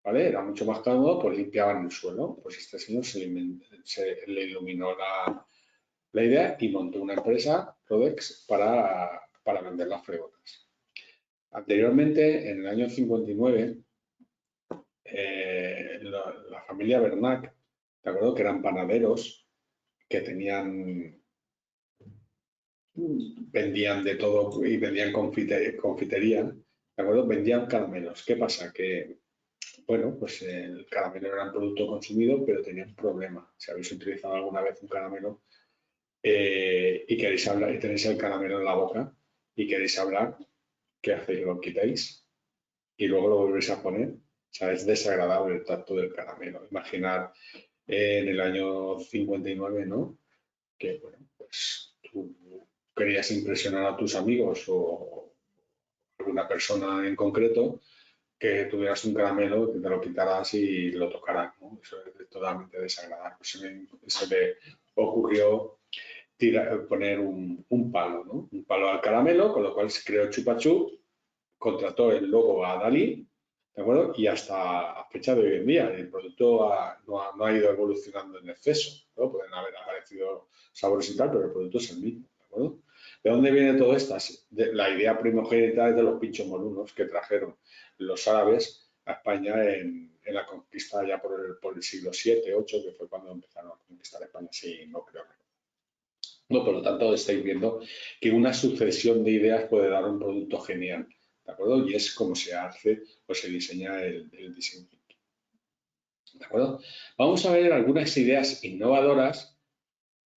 ¿vale? Era mucho más cómodo, pues limpiaban el suelo. Pues este señor se le iluminó la idea y montó una empresa, Rodex, para vender las fregonas. Anteriormente, en el año 59, la familia Bernac, ¿de acuerdo? Que eran panaderos, que vendían de todo y vendían confitería, ¿de acuerdo? Vendían caramelos. ¿Qué pasa? Que bueno, pues el caramelo era un producto consumido, pero tenía un problema. Si habéis utilizado alguna vez un caramelo y queréis hablar y tenéis el caramelo en la boca y queréis hablar, ¿qué hacéis? Lo quitáis y luego lo volvéis a poner. O sea, es desagradable el tacto del caramelo. Imaginar en el año 59, ¿no? Que, bueno, pues tú querías impresionar a tus amigos o alguna persona en concreto que tuvieras un caramelo, que te lo quitaras y lo tocaras, ¿no? Eso es totalmente desagradable. Se le ocurrió poner un palo, ¿no? Un palo al caramelo, con lo cual se creó Chupa Chup, contrató el logo a Dalí, ¿de acuerdo? Y hasta a fecha de hoy en día el producto no ha ido evolucionando en exceso, ¿no? Pueden haber aparecido sabores y tal, pero el producto es el mismo, ¿de acuerdo? ¿De dónde viene todo esto? La idea primogénita es de los pinchos molunos que trajeron los árabes a España en la conquista ya por el siglo VII, VIII, que fue cuando empezaron a conquistar España, sí, no creo. No, por lo tanto, estáis viendo que una sucesión de ideas puede dar un producto genial, ¿de acuerdo? Y es como se hace o se diseña el diseño. ¿De acuerdo? Vamos a ver algunas ideas innovadoras,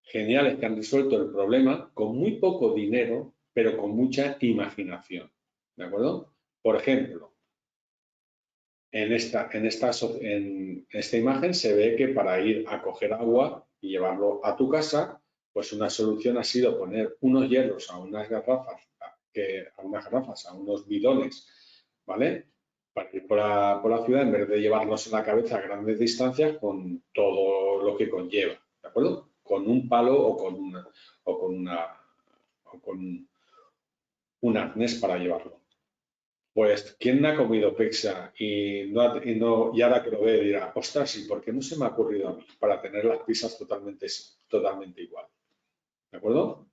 geniales, que han resuelto el problema con muy poco dinero, pero con mucha imaginación. ¿De acuerdo? Por ejemplo, en esta imagen se ve que para ir a coger agua y llevarlo a tu casa, pues una solución ha sido poner unos hielos a unas garrafas, a unos bidones, ¿vale? Para ir por la ciudad, en vez de llevarlos en la cabeza a grandes distancias con todo lo que conlleva, ¿de acuerdo? Con un palo o con un arnés para llevarlo. Pues, ¿quién no ha comido pizza y ahora que lo ve dirá, ostras, ¿y por qué no se me ha ocurrido a mí para tener las pizzas totalmente igual? ¿De acuerdo?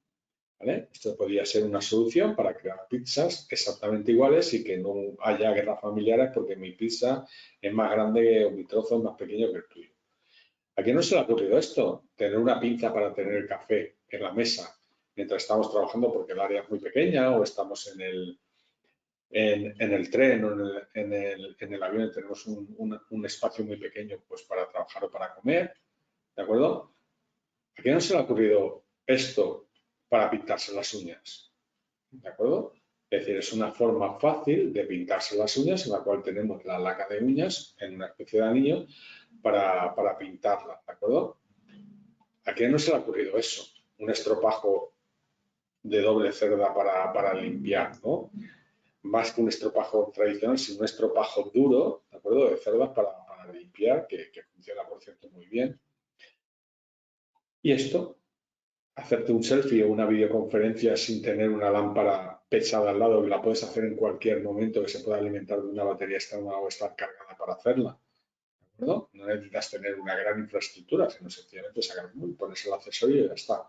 ¿Vale? Esto podría ser una solución para crear pizzas exactamente iguales y que no haya guerras familiares porque mi pizza es más grande o mi trozo es más pequeño que el tuyo. ¿A quién no se le ha ocurrido esto? Tener una pinza para tener el café en la mesa mientras estamos trabajando porque el área es muy pequeña o estamos en el tren o en el avión tenemos un espacio muy pequeño pues para trabajar o para comer, ¿de acuerdo? ¿A quién no se le ha ocurrido esto para pintarse las uñas? ¿De acuerdo? Es decir, es una forma fácil de pintarse las uñas en la cual tenemos la laca de uñas en una especie de anillo para pintarla, ¿de acuerdo? ¿A quién no se le ha ocurrido eso? Un estropajo de doble cerda para limpiar, ¿no? Más que un estropajo tradicional, sino un estropajo duro, ¿de acuerdo? De cerdas para limpiar, que funciona, por cierto, muy bien. Y esto, hacerte un selfie o una videoconferencia sin tener una lámpara pesada al lado, que la puedes hacer en cualquier momento, que se pueda alimentar de una batería externa o estar cargada para hacerla, ¿de acuerdo? No necesitas tener una gran infraestructura, sino sencillamente sacar un móvil, pones el accesorio y ya está.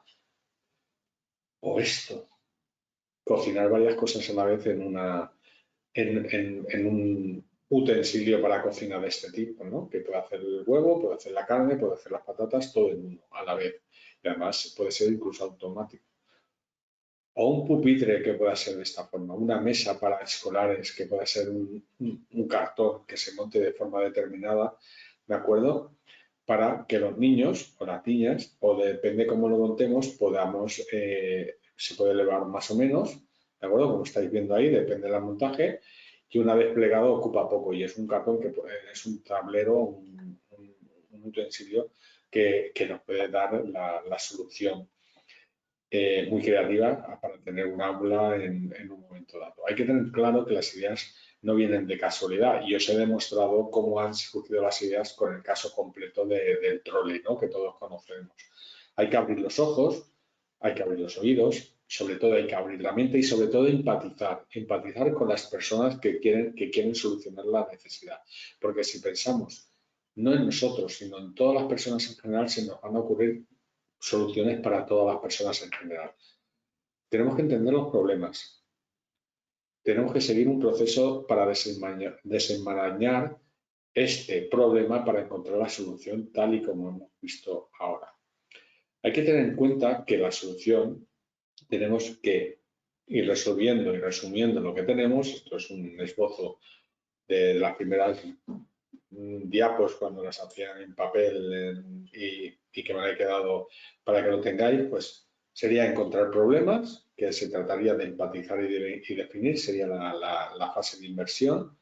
O esto, cocinar varias cosas a la vez en un utensilio para cocina de este tipo, ¿no? Que puede hacer el huevo, puede hacer la carne, puede hacer las patatas, todo en uno a la vez. Y además puede ser incluso automático. O un pupitre que pueda ser de esta forma, una mesa para escolares que pueda ser un cartón que se monte de forma determinada, ¿de acuerdo? Para que los niños o las niñas, o depende cómo lo montemos, podamos, se puede elevar más o menos, ¿de acuerdo? Como estáis viendo ahí, depende del montaje, y una vez plegado ocupa poco y es un cartón que es un tablero, un utensilio que nos puede dar la solución muy creativa para tener un aula en un momento dado. Hay que tener claro que las ideas no vienen de casualidad y os he demostrado cómo han surgido las ideas con el caso completo del trolley, ¿no? Que todos conocemos. Hay que abrir los ojos, hay que abrir los oídos, sobre todo hay que abrir la mente y sobre todo empatizar con las personas que quieren solucionar la necesidad. Porque si pensamos no en nosotros, sino en todas las personas en general, se nos van a ocurrir soluciones para todas las personas en general. Tenemos que entender los problemas. Tenemos que seguir un proceso para desenmarañar este problema para encontrar la solución tal y como hemos visto ahora. Hay que tener en cuenta que la solución tenemos que ir resolviendo y resumiendo lo que tenemos. Esto es un esbozo de las primeras diapos cuando las hacían en papel y que me he quedado para que lo tengáis, pues sería encontrar problemas, que se trataría de empatizar y definir, sería la fase de inversión,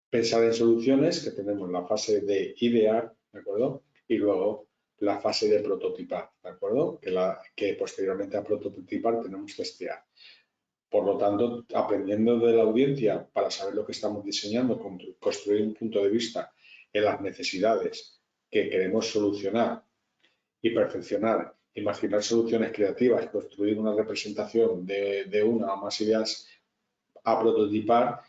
pensar en soluciones, que tenemos la fase de idear, ¿de acuerdo? Y luego la fase de prototipar, ¿de acuerdo? Que posteriormente a prototipar tenemos que testear. Por lo tanto, aprendiendo de la audiencia para saber lo que estamos diseñando, construir un punto de vista en las necesidades que queremos solucionar y perfeccionar, imaginar soluciones creativas, construir una representación de una o más ideas, a prototipar,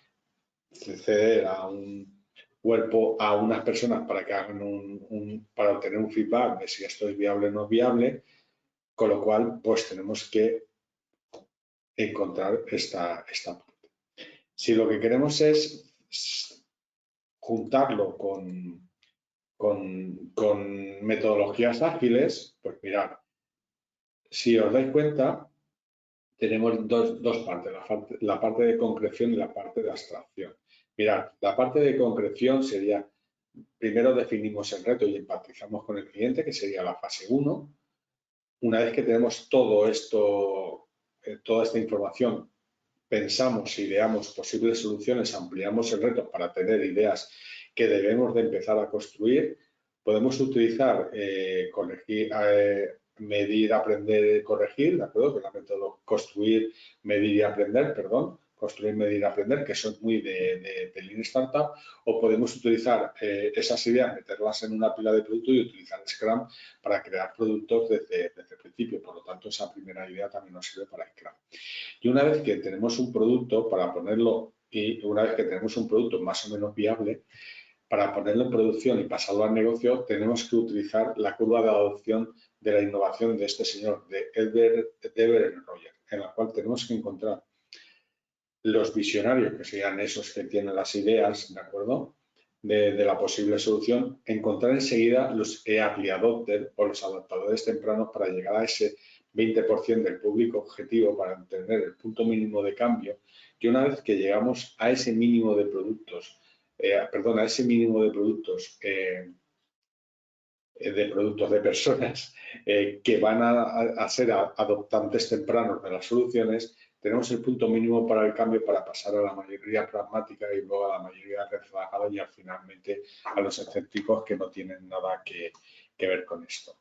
ceder a un cuerpo a unas personas para que hagan para obtener un feedback de si esto es viable o no es viable, con lo cual pues tenemos que encontrar esta parte. Si lo que queremos es juntarlo con metodologías ágiles, pues mirad, si os dais cuenta, tenemos dos partes, la parte de concreción y la parte de abstracción. Mirad, la parte de concreción sería primero definimos el reto y empatizamos con el cliente, que sería la fase 1. Una vez que tenemos todo esto, toda esta información, pensamos, ideamos posibles soluciones, ampliamos el reto para tener ideas que debemos de empezar a construir. Podemos utilizar medir, aprender, corregir, ¿de acuerdo? Que es la método construir, medir y aprender, perdón. Construir, medir, aprender, que son muy de Lean Startup, o podemos utilizar esas ideas, meterlas en una pila de producto y utilizar Scrum para crear productos desde el principio. Por lo tanto, esa primera idea también nos sirve para Scrum. Y una vez que tenemos un producto, una vez que tenemos un producto más o menos viable, para ponerlo en producción y pasarlo al negocio, tenemos que utilizar la curva de adopción de la innovación de este señor, de Ever Roger, en la cual tenemos que encontrar los visionarios, que serían esos que tienen las ideas, ¿de acuerdo?, de la posible solución, encontrar enseguida los early adopters o los adaptadores tempranos para llegar a ese 20% del público objetivo para obtener el punto mínimo de cambio. Y una vez que llegamos a ese mínimo de productos, a ese mínimo de productos de personas que van a ser adoptantes tempranos de las soluciones, tenemos el punto mínimo para el cambio para pasar a la mayoría pragmática y luego a la mayoría rezagada y finalmente a los escépticos que no tienen nada que ver con esto.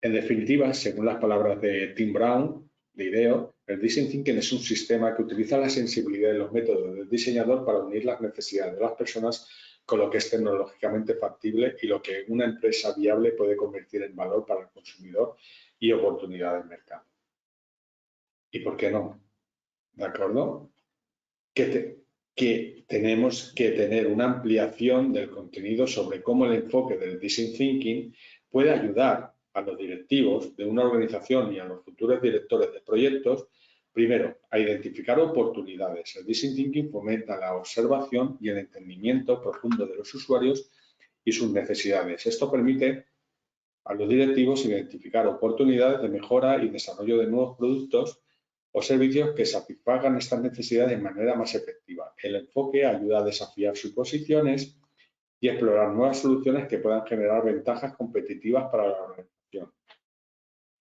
En definitiva, según las palabras de Tim Brown, de IDEO, el Design Thinking es un sistema que utiliza la sensibilidad y los métodos del diseñador para unir las necesidades de las personas con lo que es tecnológicamente factible y lo que una empresa viable puede convertir en valor para el consumidor y oportunidad del mercado. ¿Y por qué no? ¿De acuerdo? Que tenemos que tener una ampliación del contenido sobre cómo el enfoque del Design Thinking puede ayudar a los directivos de una organización y a los futuros directores de proyectos, primero, a identificar oportunidades. El Design Thinking fomenta la observación y el entendimiento profundo de los usuarios y sus necesidades. Esto permite a los directivos identificar oportunidades de mejora y desarrollo de nuevos productos o servicios que satisfagan estas necesidades de manera más efectiva. El enfoque ayuda a desafiar suposiciones y explorar nuevas soluciones que puedan generar ventajas competitivas para la organización.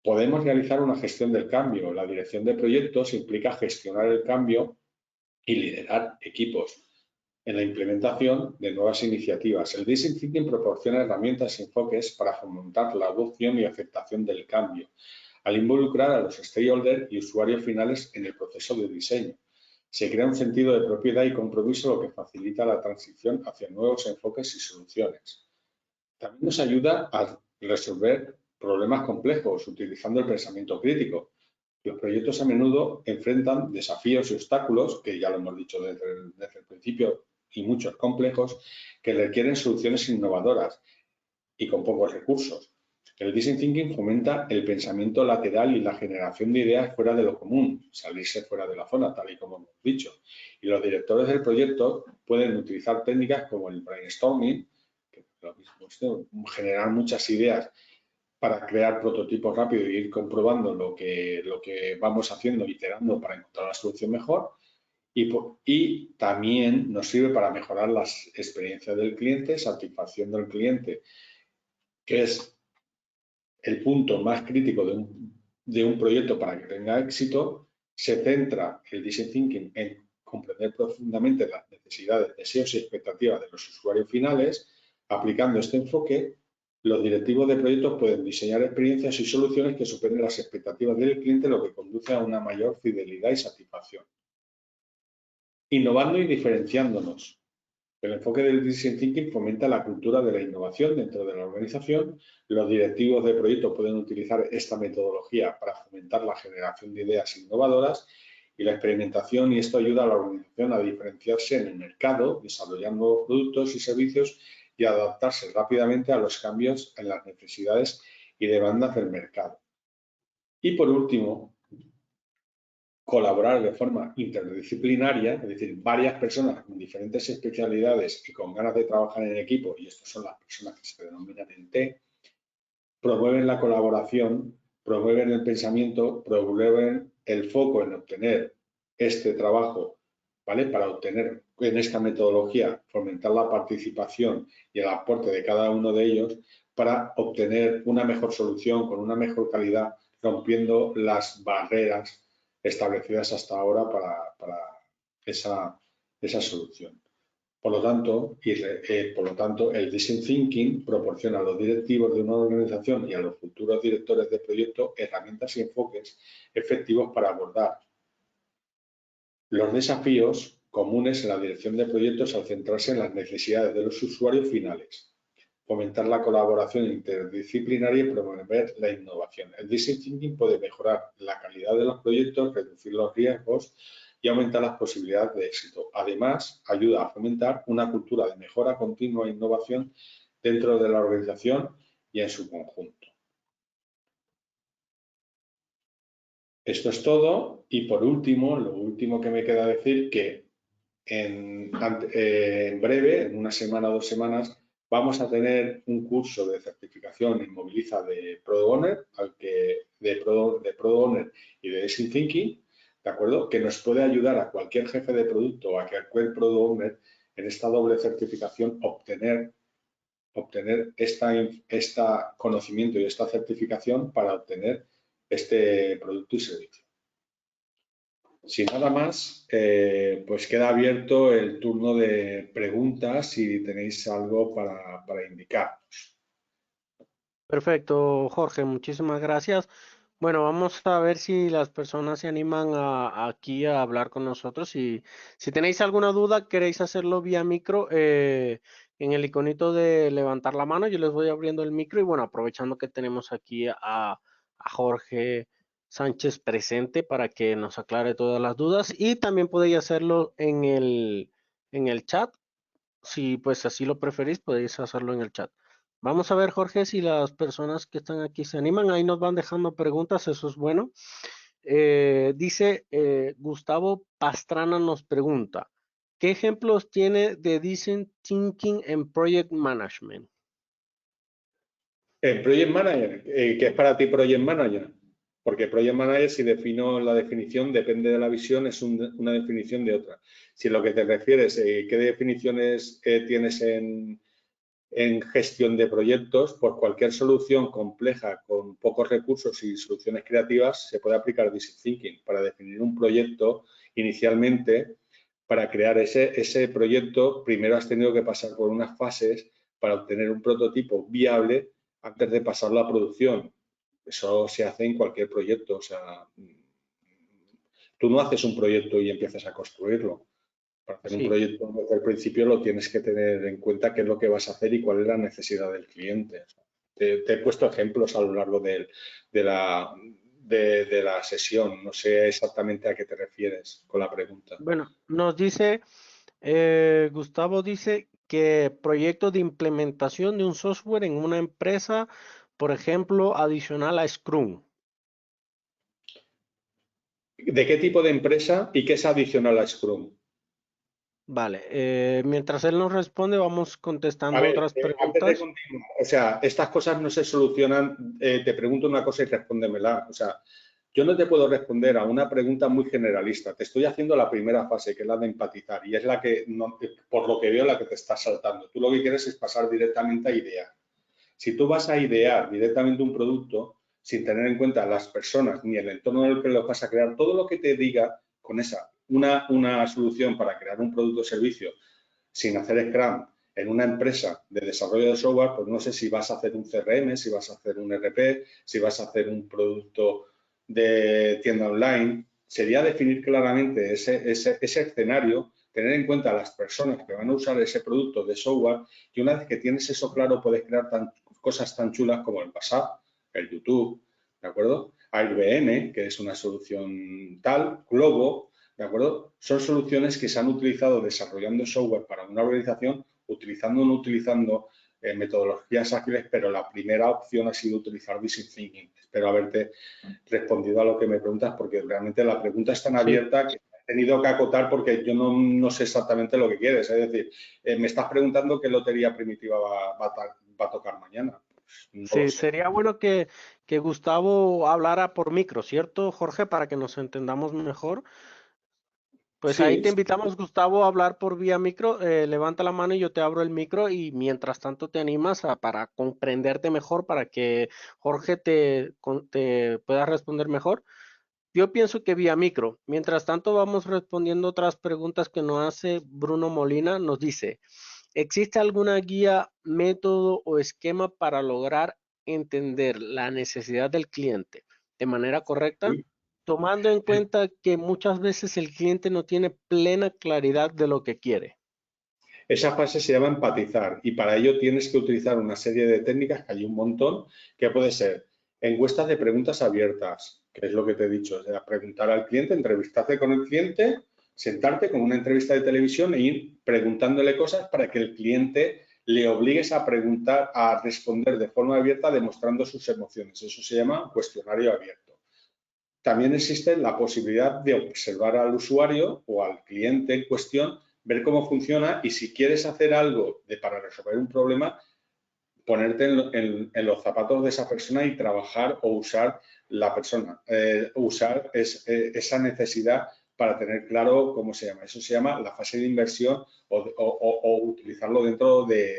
Podemos realizar una gestión del cambio. La dirección de proyectos implica gestionar el cambio y liderar equipos en la implementación de nuevas iniciativas. El Design Thinking proporciona herramientas y enfoques para fomentar la adopción y aceptación del cambio, al involucrar a los stakeholders y usuarios finales en el proceso de diseño. Se crea un sentido de propiedad y compromiso, lo que facilita la transición hacia nuevos enfoques y soluciones. También nos ayuda a resolver problemas complejos utilizando el pensamiento crítico. Los proyectos a menudo enfrentan desafíos y obstáculos, que ya lo hemos dicho desde el principio, y muchos complejos, que requieren soluciones innovadoras y con pocos recursos. El Design Thinking fomenta el pensamiento lateral y la generación de ideas fuera de lo común, salirse fuera de la zona, tal y como hemos dicho. Y los directores del proyecto pueden utilizar técnicas como el brainstorming, que es lo mismo, generar muchas ideas para crear prototipos rápido y ir comprobando lo que vamos haciendo, iterando para encontrar la solución mejor. Y también nos sirve para mejorar las experiencias del cliente, satisfacción del cliente, que es el punto más crítico de un proyecto para que tenga éxito. Se centra el Design Thinking en comprender profundamente las necesidades, deseos y expectativas de los usuarios finales. Aplicando este enfoque, los directivos de proyectos pueden diseñar experiencias y soluciones que superen las expectativas del cliente, lo que conduce a una mayor fidelidad y satisfacción. Innovando y diferenciándonos. El enfoque del Design Thinking fomenta la cultura de la innovación dentro de la organización. Los directivos de proyecto pueden utilizar esta metodología para fomentar la generación de ideas innovadoras y la experimentación, y esto ayuda a la organización a diferenciarse en el mercado, desarrollar nuevos productos y servicios y adaptarse rápidamente a los cambios en las necesidades y demandas del mercado. Y por último, colaborar de forma interdisciplinaria, es decir, varias personas con diferentes especialidades y con ganas de trabajar en equipo, y estas son las personas que se denominan en T, promueven la colaboración, promueven el pensamiento, promueven el foco en obtener este trabajo ¿vale? Para obtener en esta metodología, fomentar la participación y el aporte de cada uno de ellos para obtener una mejor solución con una mejor calidad, rompiendo las barreras establecidas hasta ahora para esa solución. Por lo tanto, el Design Thinking proporciona a los directivos de una organización y a los futuros directores de proyecto herramientas y enfoques efectivos para abordar los desafíos comunes en la dirección de proyectos al centrarse en las necesidades de los usuarios finales, fomentar la colaboración interdisciplinaria y promover la innovación. El Design Thinking puede mejorar la calidad de los proyectos, reducir los riesgos y aumentar las posibilidades de éxito. Además, ayuda a fomentar una cultura de mejora continua e innovación dentro de la organización y en su conjunto. Esto es todo y por último, lo último que me queda decir que en breve, en una semana o 2 semanas, vamos a tener un curso de certificación en Moviliza de Product Owner, de Product Owner y de Design Thinking, ¿de acuerdo? Que nos puede ayudar a cualquier jefe de producto o a cualquier Product Owner en esta doble certificación obtener esta conocimiento y esta certificación para obtener este producto y servicio. Sin nada más, pues queda abierto el turno de preguntas si tenéis algo para indicarnos. Perfecto, Jorge, muchísimas gracias. Bueno, vamos a ver si las personas se animan aquí a hablar con nosotros. Si tenéis alguna duda, queréis hacerlo vía micro, en el iconito de levantar la mano, yo les voy abriendo el micro y bueno, aprovechando que tenemos aquí a Jorge Sánchez presente para que nos aclare todas las dudas y también podéis hacerlo en el chat. Si pues así lo preferís, podéis hacerlo en el chat. Vamos a ver, Jorge, si las personas que están aquí se animan. Ahí nos van dejando preguntas, eso es bueno. Dice Gustavo Pastrana nos pregunta, ¿qué ejemplos tiene de Design Thinking en Project Management? En Project Manager, ¿qué es para ti Project Manager? Porque Project Manager, si defino la definición, depende de la visión, es una definición de otra. Si lo que te refieres, ¿qué definiciones tienes en gestión de proyectos? Por cualquier solución compleja con pocos recursos y soluciones creativas se puede aplicar Design Thinking para definir un proyecto inicialmente. Para crear ese proyecto, primero has tenido que pasar por unas fases para obtener un prototipo viable antes de pasarlo a producción. Eso se hace en cualquier proyecto. O sea, tú no haces un proyecto y empiezas a construirlo. Para hacer un Sí. proyecto desde el principio lo tienes que tener en cuenta qué es lo que vas a hacer y cuál es la necesidad del cliente. Te he puesto ejemplos a lo largo de la sesión. No sé exactamente a qué te refieres con la pregunta. Bueno, nos dice, Gustavo dice que proyecto de implementación de un software en una empresa, por ejemplo, adicional a Scrum. ¿De qué tipo de empresa y qué es adicional a Scrum? Vale, mientras él nos responde, vamos A contestando ver, otras antes de preguntas. continuar, o sea, estas cosas no se solucionan, te pregunto una cosa y respóndemela. O sea, yo no te puedo responder a una pregunta muy generalista. Te estoy haciendo la primera fase, que es la de empatizar, y es la que, por lo que veo, la que te está saltando. Tú lo que quieres es pasar directamente a idear. Si tú vas a idear directamente un producto, sin tener en cuenta las personas ni el entorno en el que lo vas a crear, todo lo que te diga con una solución para crear un producto o servicio sin hacer Scrum en una empresa de desarrollo de software, pues no sé si vas a hacer un CRM, si vas a hacer un RP, si vas a hacer un producto de tienda online. Sería definir claramente ese escenario, tener en cuenta a las personas que van a usar ese producto de software y una vez que tienes eso claro puedes crear cosas tan chulas como el WhatsApp, el YouTube, ¿de acuerdo? Airbnb, que es una solución tal, Globo, ¿de acuerdo? Son soluciones que se han utilizado desarrollando software para una organización, utilizando o no utilizando metodologías ágiles, pero la primera opción ha sido utilizar Design Thinking. Espero haberte respondido a lo que me preguntas, porque realmente la pregunta es tan Sí, abierta que he tenido que acotar porque yo no sé exactamente lo que quieres. Es decir, me estás preguntando qué lotería primitiva va a tocar mañana. Pues no lo sí, sé. sería bueno que Gustavo hablara por micro, ¿cierto, Jorge? Para que nos entendamos mejor. Pues ahí Sí, te invitamos, Gustavo, a hablar por vía micro. Levanta la mano y yo te abro el micro y mientras tanto te animas para comprenderte mejor, para que Jorge te pueda responder mejor. Yo pienso que vía micro. Mientras tanto, vamos respondiendo otras preguntas que nos hace Bruno Molina. Nos dice, ¿existe alguna guía, método o esquema para lograr entender la necesidad del cliente de manera correcta, sí. tomando en cuenta que muchas veces el cliente no tiene plena claridad de lo que quiere? Esa fase se llama empatizar y para ello tienes que utilizar una serie de técnicas, que hay un montón, que puede ser encuestas de preguntas abiertas, que es lo que te he dicho, o sea, preguntar al cliente, entrevistarte con el cliente, sentarte con una entrevista de televisión e ir preguntándole cosas para que el cliente le obligues a preguntar, a responder de forma abierta, demostrando sus emociones. Eso se llama cuestionario abierto. También existe la posibilidad de observar al usuario o al cliente en cuestión, ver cómo funciona y si quieres hacer algo para resolver un problema, ponerte en los zapatos de esa persona y trabajar o usar la persona, usar esa necesidad para tener claro cómo se llama. Eso se llama la fase de inversión o utilizarlo dentro de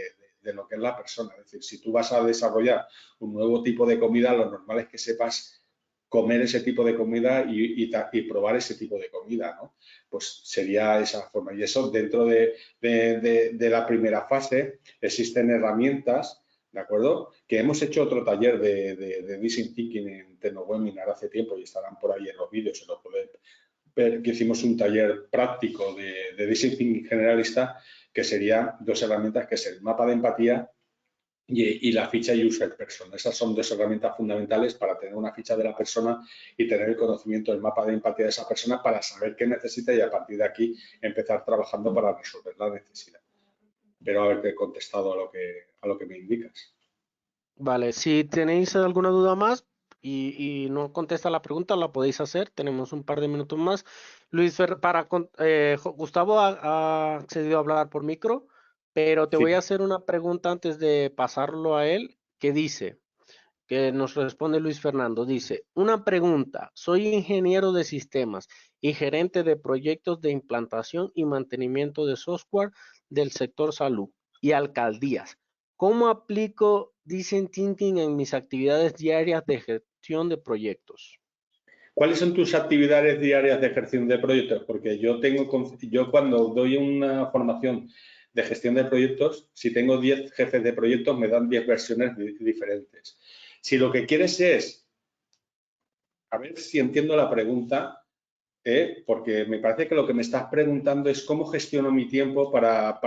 lo que es la persona. Es decir, si tú vas a desarrollar un nuevo tipo de comida, lo normal es que sepas comer ese tipo de comida y probar ese tipo de comida, ¿no? Pues sería esa forma. Y eso dentro de la primera fase existen herramientas, ¿de acuerdo? Que hemos hecho otro taller de Design Thinking en TecnoWebinar hace tiempo y estarán por ahí en los vídeos, se lo pueden ver, que hicimos un taller práctico de Design Thinking generalista, que serían dos herramientas, que es el mapa de empatía y la ficha user person. Esas son dos herramientas fundamentales para tener una ficha de la persona y tener el conocimiento del mapa de empatía de esa persona para saber qué necesita y a partir de aquí empezar trabajando para resolver la necesidad. Espero haberte contestado a lo que me indicas. Vale, si tenéis alguna duda más y no contesta la pregunta, la podéis hacer. Tenemos un par de minutos más. Luis, Gustavo ha accedido a hablar por micro, pero te Sí. voy a hacer una pregunta antes de pasarlo a él, que dice, que nos responde Luis Fernando, dice, una pregunta, soy ingeniero de sistemas y gerente de proyectos de implantación y mantenimiento de software del sector salud y alcaldías. ¿Cómo aplico Design Thinking en mis actividades diarias de gestión de proyectos? ¿Cuáles son tus actividades diarias de gestión de proyectos? Porque yo cuando doy una formación de gestión de proyectos, si tengo 10 jefes de proyectos, me dan 10 versiones diferentes. Si lo que quieres es, a ver si entiendo la pregunta, porque me parece que lo que me estás preguntando es cómo gestiono mi tiempo para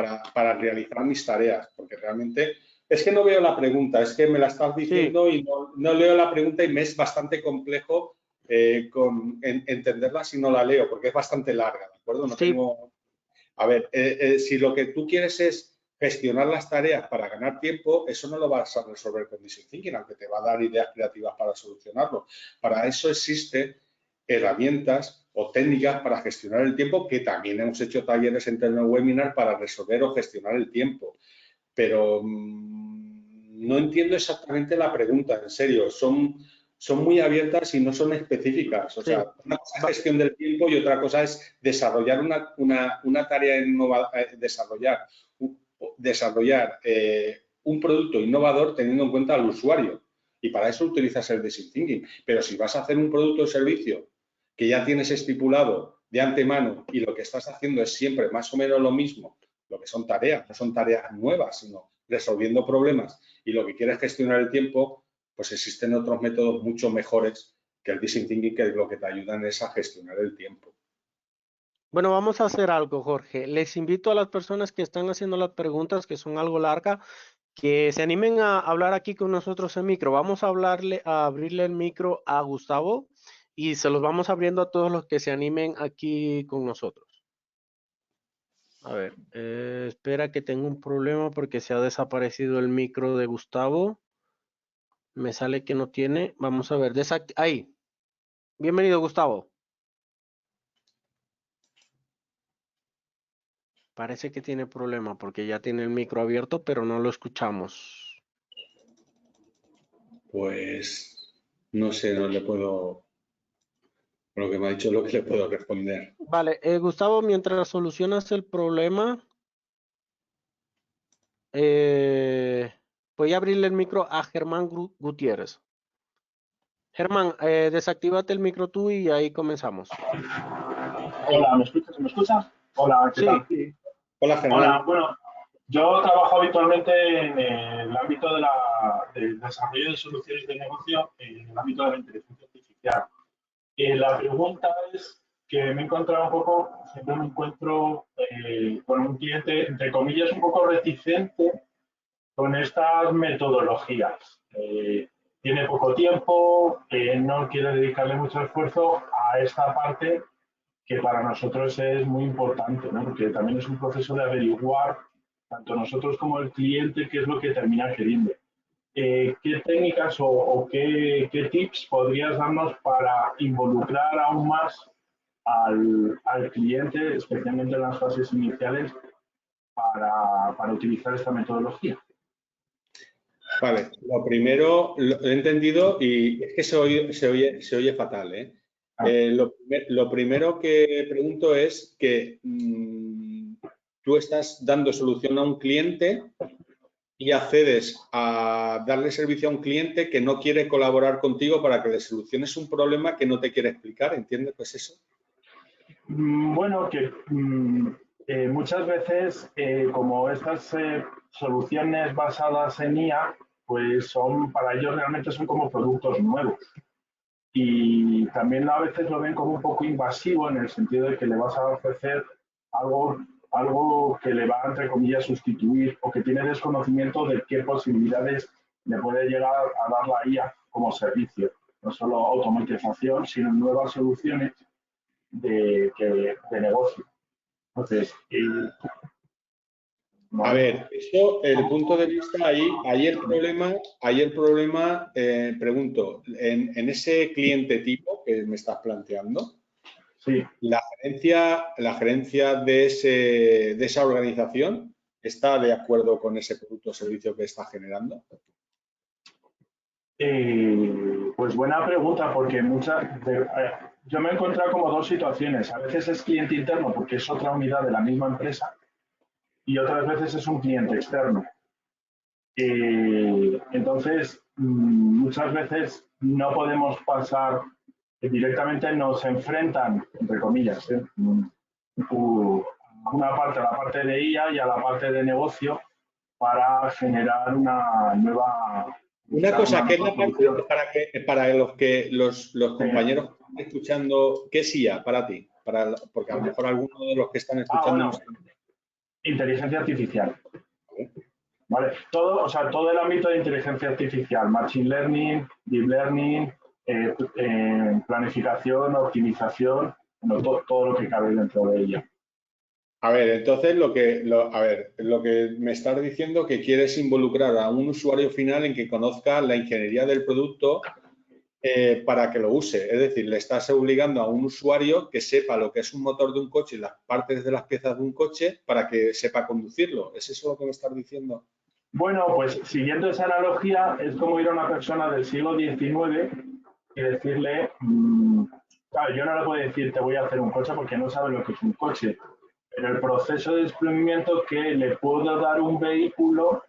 realizar mis tareas, porque realmente es que no veo la pregunta, es que me la estás Sí, diciendo y no leo la pregunta y me es bastante complejo entenderla si no la leo, porque es bastante larga, ¿de acuerdo? No sí. tengo... A ver, si lo que tú quieres es gestionar las tareas para ganar tiempo, eso no lo vas a resolver con Design Thinking, aunque te va a dar ideas creativas para solucionarlo. Para eso existen herramientas o técnicas para gestionar el tiempo, que también hemos hecho talleres en webinar para resolver o gestionar el tiempo. Pero no entiendo exactamente la pregunta, en serio. Son muy abiertas y no son específicas. O Sí, sea, una cosa es va- gestión del tiempo y otra cosa es desarrollar una tarea innovadora, desarrollar un producto innovador teniendo en cuenta al usuario. Y para eso utilizas el design thinking. Pero si vas a hacer un producto o servicio que ya tienes estipulado de antemano y lo que estás haciendo es siempre más o menos lo mismo, lo que son tareas, no son tareas nuevas, sino resolviendo problemas y lo que quieres gestionar el tiempo, pues existen otros métodos mucho mejores que el design thinking, que lo que te ayudan es a gestionar el tiempo. Bueno, vamos a hacer algo, Jorge. Les invito a las personas que están haciendo las preguntas, que son algo largas, que se animen a hablar aquí con nosotros en micro. Vamos a abrirle el micro a Gustavo y se los vamos abriendo a todos los que se animen aquí con nosotros. A ver, espera que tengo un problema porque se ha desaparecido el micro de Gustavo. Me sale que no tiene. Vamos a ver, ahí. Bienvenido, Gustavo. Parece que tiene problema porque ya tiene el micro abierto, pero no lo escuchamos. Pues no sé, no le puedo, lo que me ha dicho es lo que le puedo responder. Vale, Gustavo, mientras solucionas el problema, voy a abrirle el micro a Germán Gutiérrez. Germán, desactívate el micro tú y ahí comenzamos. Hola, ¿me escuchas? ¿Me escuchas? Hola, ¿qué Sí, tal? Hola, Hola, Germán. bueno, yo trabajo habitualmente en el ámbito del desarrollo de soluciones de negocio en el ámbito de la inteligencia artificial. Y la pregunta es que me he encontrado un poco, siempre me encuentro con un cliente, entre comillas, un poco reticente con estas metodologías. Tiene poco tiempo, no quiere dedicarle mucho esfuerzo a esta parte que para nosotros es muy importante, ¿no? Porque también es un proceso de averiguar, tanto nosotros como el cliente, qué es lo que termina queriendo. ¿Qué técnicas o qué tips podrías darnos para involucrar aún más al cliente, especialmente en las fases iniciales, para utilizar esta metodología? Vale, lo primero lo he entendido y es que se oye fatal, ¿eh? Ah, Lo primero que pregunto es que tú estás dando solución a un cliente y accedes a darle servicio a un cliente que no quiere colaborar contigo para que le soluciones un problema que no te quiere explicar, ¿entiendes? Pues eso. Bueno, que muchas veces, como estas soluciones basadas en IA, pues son, para ellos realmente son como productos nuevos. Y también a veces lo ven como un poco invasivo en el sentido de que le vas a ofrecer algo, algo que le va, entre comillas, sustituir o que tiene desconocimiento de qué posibilidades le puede llegar a dar la IA como servicio. No solo automatización, sino nuevas soluciones de negocio. Entonces, A ¿vale? ver, eso, el punto de vista ahí el problema, pregunto, en ese cliente tipo que me estás planteando, Sí. la gerencia de esa organización está de acuerdo con ese producto o servicio que está generando. Pues buena pregunta, porque yo me he encontrado como dos situaciones. A veces es cliente interno porque es otra unidad de la misma empresa y otras veces es un cliente externo. Entonces, muchas veces no podemos pasar, directamente nos enfrentan, entre comillas, una parte a la parte de IA y a la parte de negocio para generar una nueva, Una buscar cosa, una ¿qué es nueva la parte solución. para los Sí. compañeros que están escuchando, qué es IA para ti? Porque a lo mejor algunos de los que están escuchando no Bueno, saben. inteligencia artificial. ¿Vale? Todo, o sea, todo el ámbito de inteligencia artificial, machine learning, deep learning, planificación, optimización, bueno, todo lo que cabe dentro de ella. A ver, entonces lo que me estás diciendo que quieres involucrar a un usuario final en que conozca la ingeniería del producto para que lo use. Es decir, le estás obligando a un usuario que sepa lo que es un motor de un coche y las partes de las piezas de un coche para que sepa conducirlo. ¿Es eso lo que me estás diciendo? Bueno, pues siguiendo esa analogía, es como ir a una persona del siglo XIX y decirle, claro, yo no le puedo decir te voy a hacer un coche porque no sabe lo que es un coche, pero el proceso de desprendimiento que le puedo dar un vehículo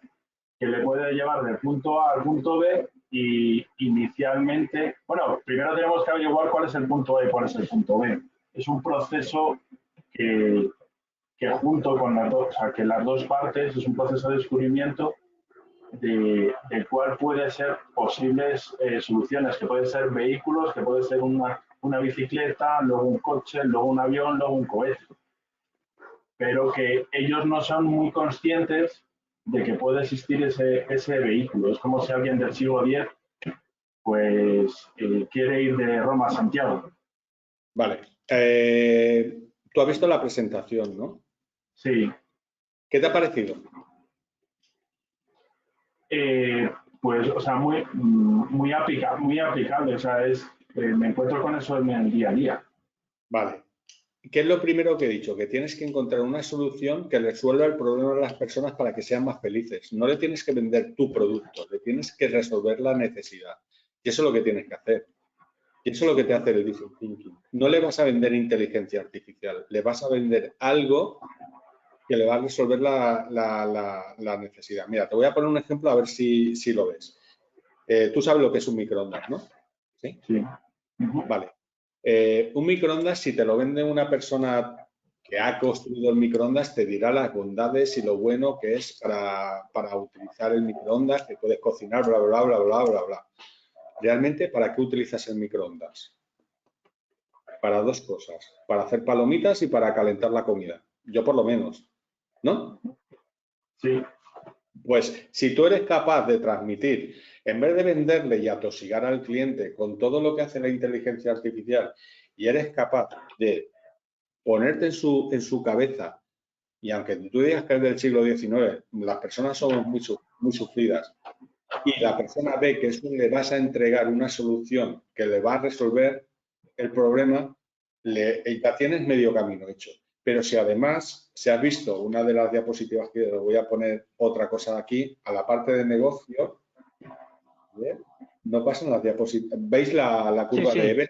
que le puede llevar del punto A al punto B y inicialmente, bueno, primero tenemos que averiguar cuál es el punto A y cuál es el punto B. Es un proceso que, que junto con las dos, o sea, que las dos partes es un proceso de descubrimiento de cuál puede ser posibles soluciones, que pueden ser vehículos, que puede ser una bicicleta, luego un coche, luego un avión, luego un cohete. Pero que ellos no son muy conscientes de que puede existir ese vehículo. Es como si alguien del siglo X pues quiere ir de Roma a Santiago. Vale. Tú has visto la presentación, ¿no? Sí. ¿Qué te ha parecido? Pues, o sea, muy aplicable. O sea, me encuentro con eso en el día a día. Vale. ¿Qué es lo primero que he dicho? Que tienes que encontrar una solución que resuelva el problema de las personas para que sean más felices. No le tienes que vender tu producto, le tienes que resolver la necesidad. Y eso es lo que tienes que hacer. Y eso es lo que te hace el Design Thinking. No le vas a vender inteligencia artificial, le vas a vender algo que le va a resolver la necesidad. Mira, te voy a poner un ejemplo a ver si lo ves. Tú sabes lo que es un microondas, ¿no? Sí. Sí. Vale. Un microondas, si te lo vende una persona que ha construido el microondas, te dirá las bondades y lo bueno que es para utilizar el microondas, que puedes cocinar, bla, bla, bla, bla, bla, bla. Realmente, ¿para qué utilizas el microondas? Para dos cosas, para hacer palomitas y para calentar la comida. Yo por lo menos, ¿no? Sí. Pues si tú eres capaz de transmitir, en vez de venderle y atosigar al cliente con todo lo que hace la inteligencia artificial, y eres capaz de ponerte en su cabeza, y aunque tú digas que es del siglo XIX, las personas somos muy sufridas, y la persona ve que eso le vas a entregar una solución que le va a resolver el problema, ya tienes medio camino hecho. Pero si además se ha visto una de las diapositivas que os voy a poner otra cosa aquí, a la parte de negocio, no pasan las diapositivas. ¿Veis la curva de Eben?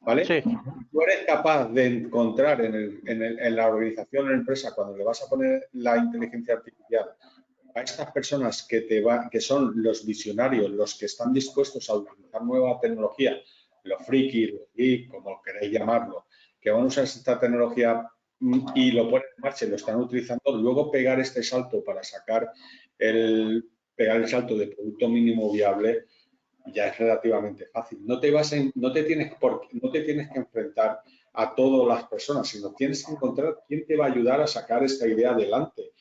¿Vale? Sí. Tú eres capaz de encontrar en la organización o en la empresa, cuando le vas a poner la inteligencia artificial, a estas personas que son los visionarios, los que están dispuestos a utilizar nueva tecnología, los frikis, los geeks, como queréis llamarlo, que van a usar esta tecnología y lo ponen en marcha y lo están utilizando, luego pegar este salto para pegar el salto de producto mínimo viable ya es relativamente fácil. No te tienes que enfrentar a todas las personas, sino tienes que encontrar quién te va a ayudar a sacar esta idea adelante.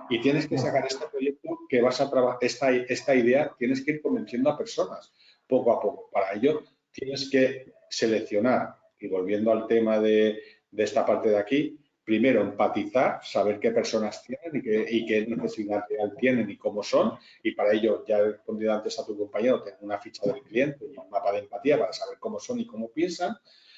Y tienes que sacar este proyecto que vas a trabajar, esta idea, tienes que ir convenciendo a personas poco a poco. Para ello, tienes que seleccionar, y volviendo al tema de esta parte de aquí, primero empatizar, saber qué personas tienen y qué necesidad real tienen y cómo son, y para ello, ya he respondido antes a tu compañero, tener una ficha del cliente y un mapa de empatía para saber cómo son y cómo piensan,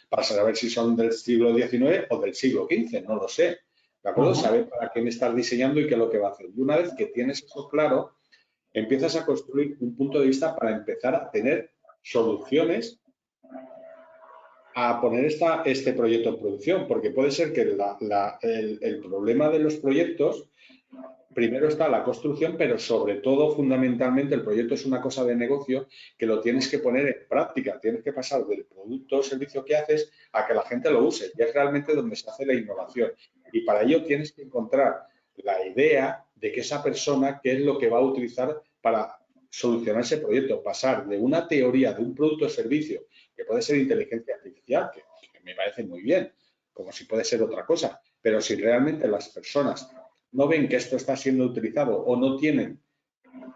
para saber si son del siglo XIX o del siglo XV, no lo sé. ¿De acuerdo? Saber para qué me estás diseñando y qué es lo que va a hacer. Y una vez que tienes eso claro, empiezas a construir un punto de vista para empezar a tener soluciones a poner este proyecto en producción, porque puede ser que el problema de los proyectos, primero está la construcción, pero sobre todo, fundamentalmente, el proyecto es una cosa de negocio que lo tienes que poner en práctica, tienes que pasar del producto o servicio que haces a que la gente lo use, y es realmente donde se hace la innovación. Y para ello tienes que encontrar la idea de que esa persona, qué es lo que va a utilizar para solucionar ese proyecto, pasar de una teoría de un producto o servicio, que puede ser inteligencia artificial, que me parece muy bien, como si puede ser otra cosa, pero si realmente las personas no ven que esto está siendo utilizado o no tienen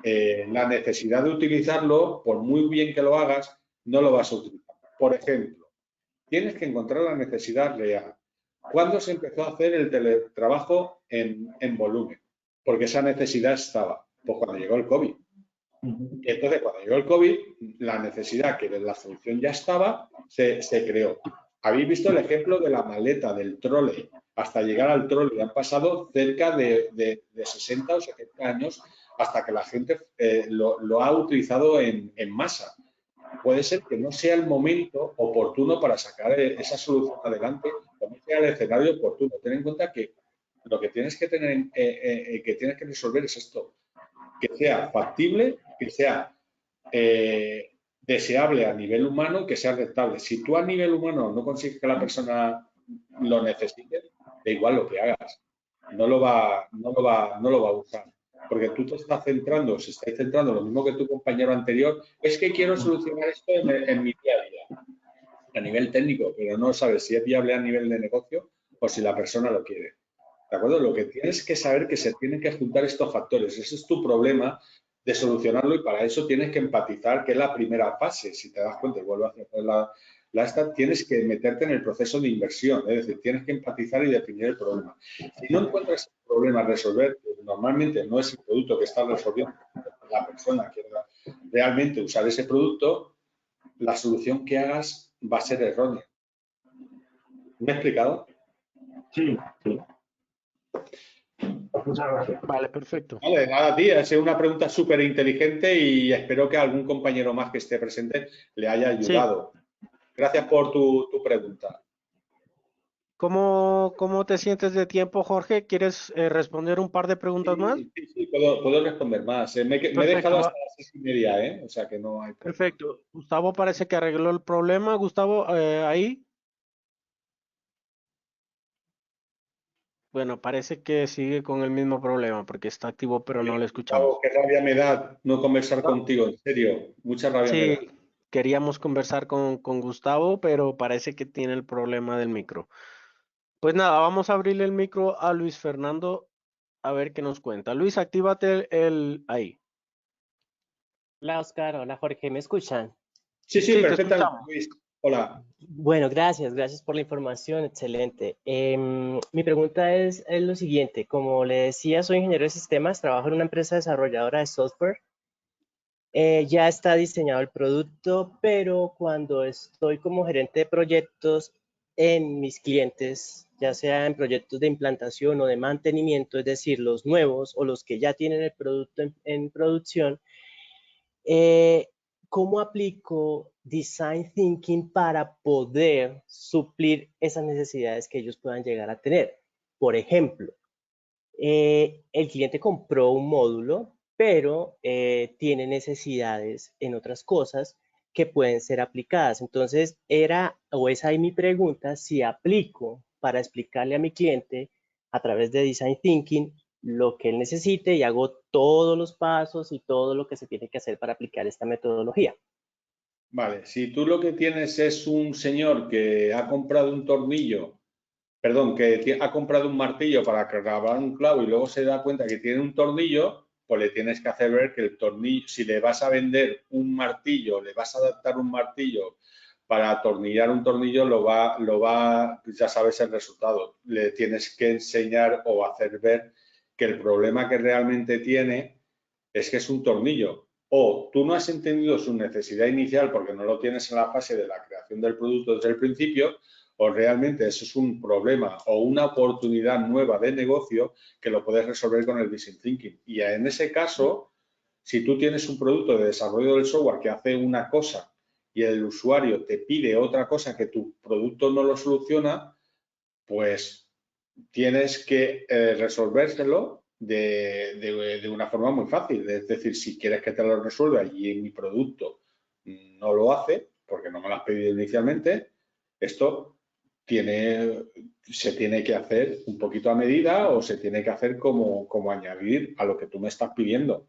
la necesidad de utilizarlo, por muy bien que lo hagas, no lo vas a utilizar. Por ejemplo, tienes que encontrar la necesidad real. ¿Cuándo se empezó a hacer el teletrabajo en volumen? Porque esa necesidad estaba, pues cuando llegó el COVID. Entonces, cuando llegó el COVID, la necesidad, que la solución ya estaba, se creó. Habéis visto el ejemplo de la maleta, del trole. Hasta llegar al trole han pasado cerca de 60 o 70 años hasta que la gente lo ha utilizado en masa. Puede ser que no sea el momento oportuno para sacar esa solución adelante, o no sea el escenario oportuno. Ten en cuenta que lo que tienes que tienes que resolver es esto, que sea factible, que sea deseable a nivel humano, que sea rentable. Si tú a nivel humano no consigues que la persona lo necesite, da igual lo que hagas, no lo va a usar. Porque tú te estás centrando, se está centrando lo mismo que tu compañero anterior, es que quiero solucionar esto en mi día a día, a nivel técnico, pero no sabes si es viable a nivel de negocio o si la persona lo quiere. ¿De acuerdo? Lo que tienes que saber que se tienen que juntar estos factores. Ese es tu problema de solucionarlo y para eso tienes que empatizar, que es la primera fase. Si te das cuenta y vuelvo a hacer esta, tienes que meterte en el proceso de inversión. Es decir, tienes que empatizar y definir el problema. Si no encuentras el problema a resolver, pues normalmente no es el producto que estás resolviendo, la persona quiere realmente usar ese producto, la solución que hagas va a ser errónea. ¿Me he explicado? Sí, sí. Muchas gracias. Vale, perfecto. Vale, nada, tía, es una pregunta súper inteligente y espero que algún compañero más que esté presente le haya Sí, ayudado. Gracias por tu pregunta. ¿Cómo te sientes de tiempo, Jorge? ¿Quieres responder un par de preguntas más? Sí, puedo responder más. Me he Perfecto, dejado hasta las 6:30, ¿eh? O sea que no hay problema. perfecto. Gustavo parece que arregló el problema. Gustavo, ahí. Bueno, parece que sigue con el mismo problema porque está activo, pero no le Gustavo, escuchamos. qué rabia me da no conversar No, contigo, en serio. Mucha rabia me da. sí, queríamos conversar con Gustavo, pero parece que tiene el problema del micro. Pues nada, vamos a abrirle el micro a Luis Fernando a ver qué nos cuenta. Luis, actívate ahí. Hola Oscar, hola Jorge, ¿me escuchan? Sí, Sí, te perfectamente, escuchamos. Luis. Hola. Bueno, gracias por la información, excelente. Mi pregunta es lo siguiente, como le decía, soy ingeniero de sistemas, trabajo en una empresa desarrolladora de software. Ya está diseñado el producto, pero cuando estoy como gerente de proyectos en mis clientes, ya sea en proyectos de implantación o de mantenimiento, es decir, los nuevos o los que ya tienen el producto en producción, Eh, ¿cómo aplico Design Thinking para poder suplir esas necesidades que ellos puedan llegar a tener? Por ejemplo, el cliente compró un módulo, pero tiene necesidades en otras cosas que pueden ser aplicadas. Entonces, es ahí mi pregunta, si aplico para explicarle a mi cliente a través de Design Thinking lo que él necesite y hago todos los pasos y todo lo que se tiene que hacer para aplicar esta metodología. Vale, si tú lo que tienes es un señor que ha comprado un tornillo, perdón, que ha comprado un martillo para clavar un clavo y luego se da cuenta que tiene un tornillo, pues le tienes que hacer ver que el tornillo, si le vas a vender un martillo, le vas a adaptar un martillo para atornillar un tornillo, ya sabes el resultado. Le tienes que enseñar o hacer ver que el problema que realmente tiene es que es un tornillo. O tú no has entendido su necesidad inicial porque no lo tienes en la fase de la creación del producto desde el principio, o realmente eso es un problema o una oportunidad nueva de negocio que lo puedes resolver con el Design Thinking. Y en ese caso, si tú tienes un producto de desarrollo del software que hace una cosa y el usuario te pide otra cosa que tu producto no lo soluciona, pues tienes que resolvérselo de una forma muy fácil. Es decir, si quieres que te lo resuelva y en mi producto no lo hace, porque no me lo has pedido inicialmente, esto se tiene que hacer un poquito a medida o se tiene que hacer como añadir a lo que tú me estás pidiendo.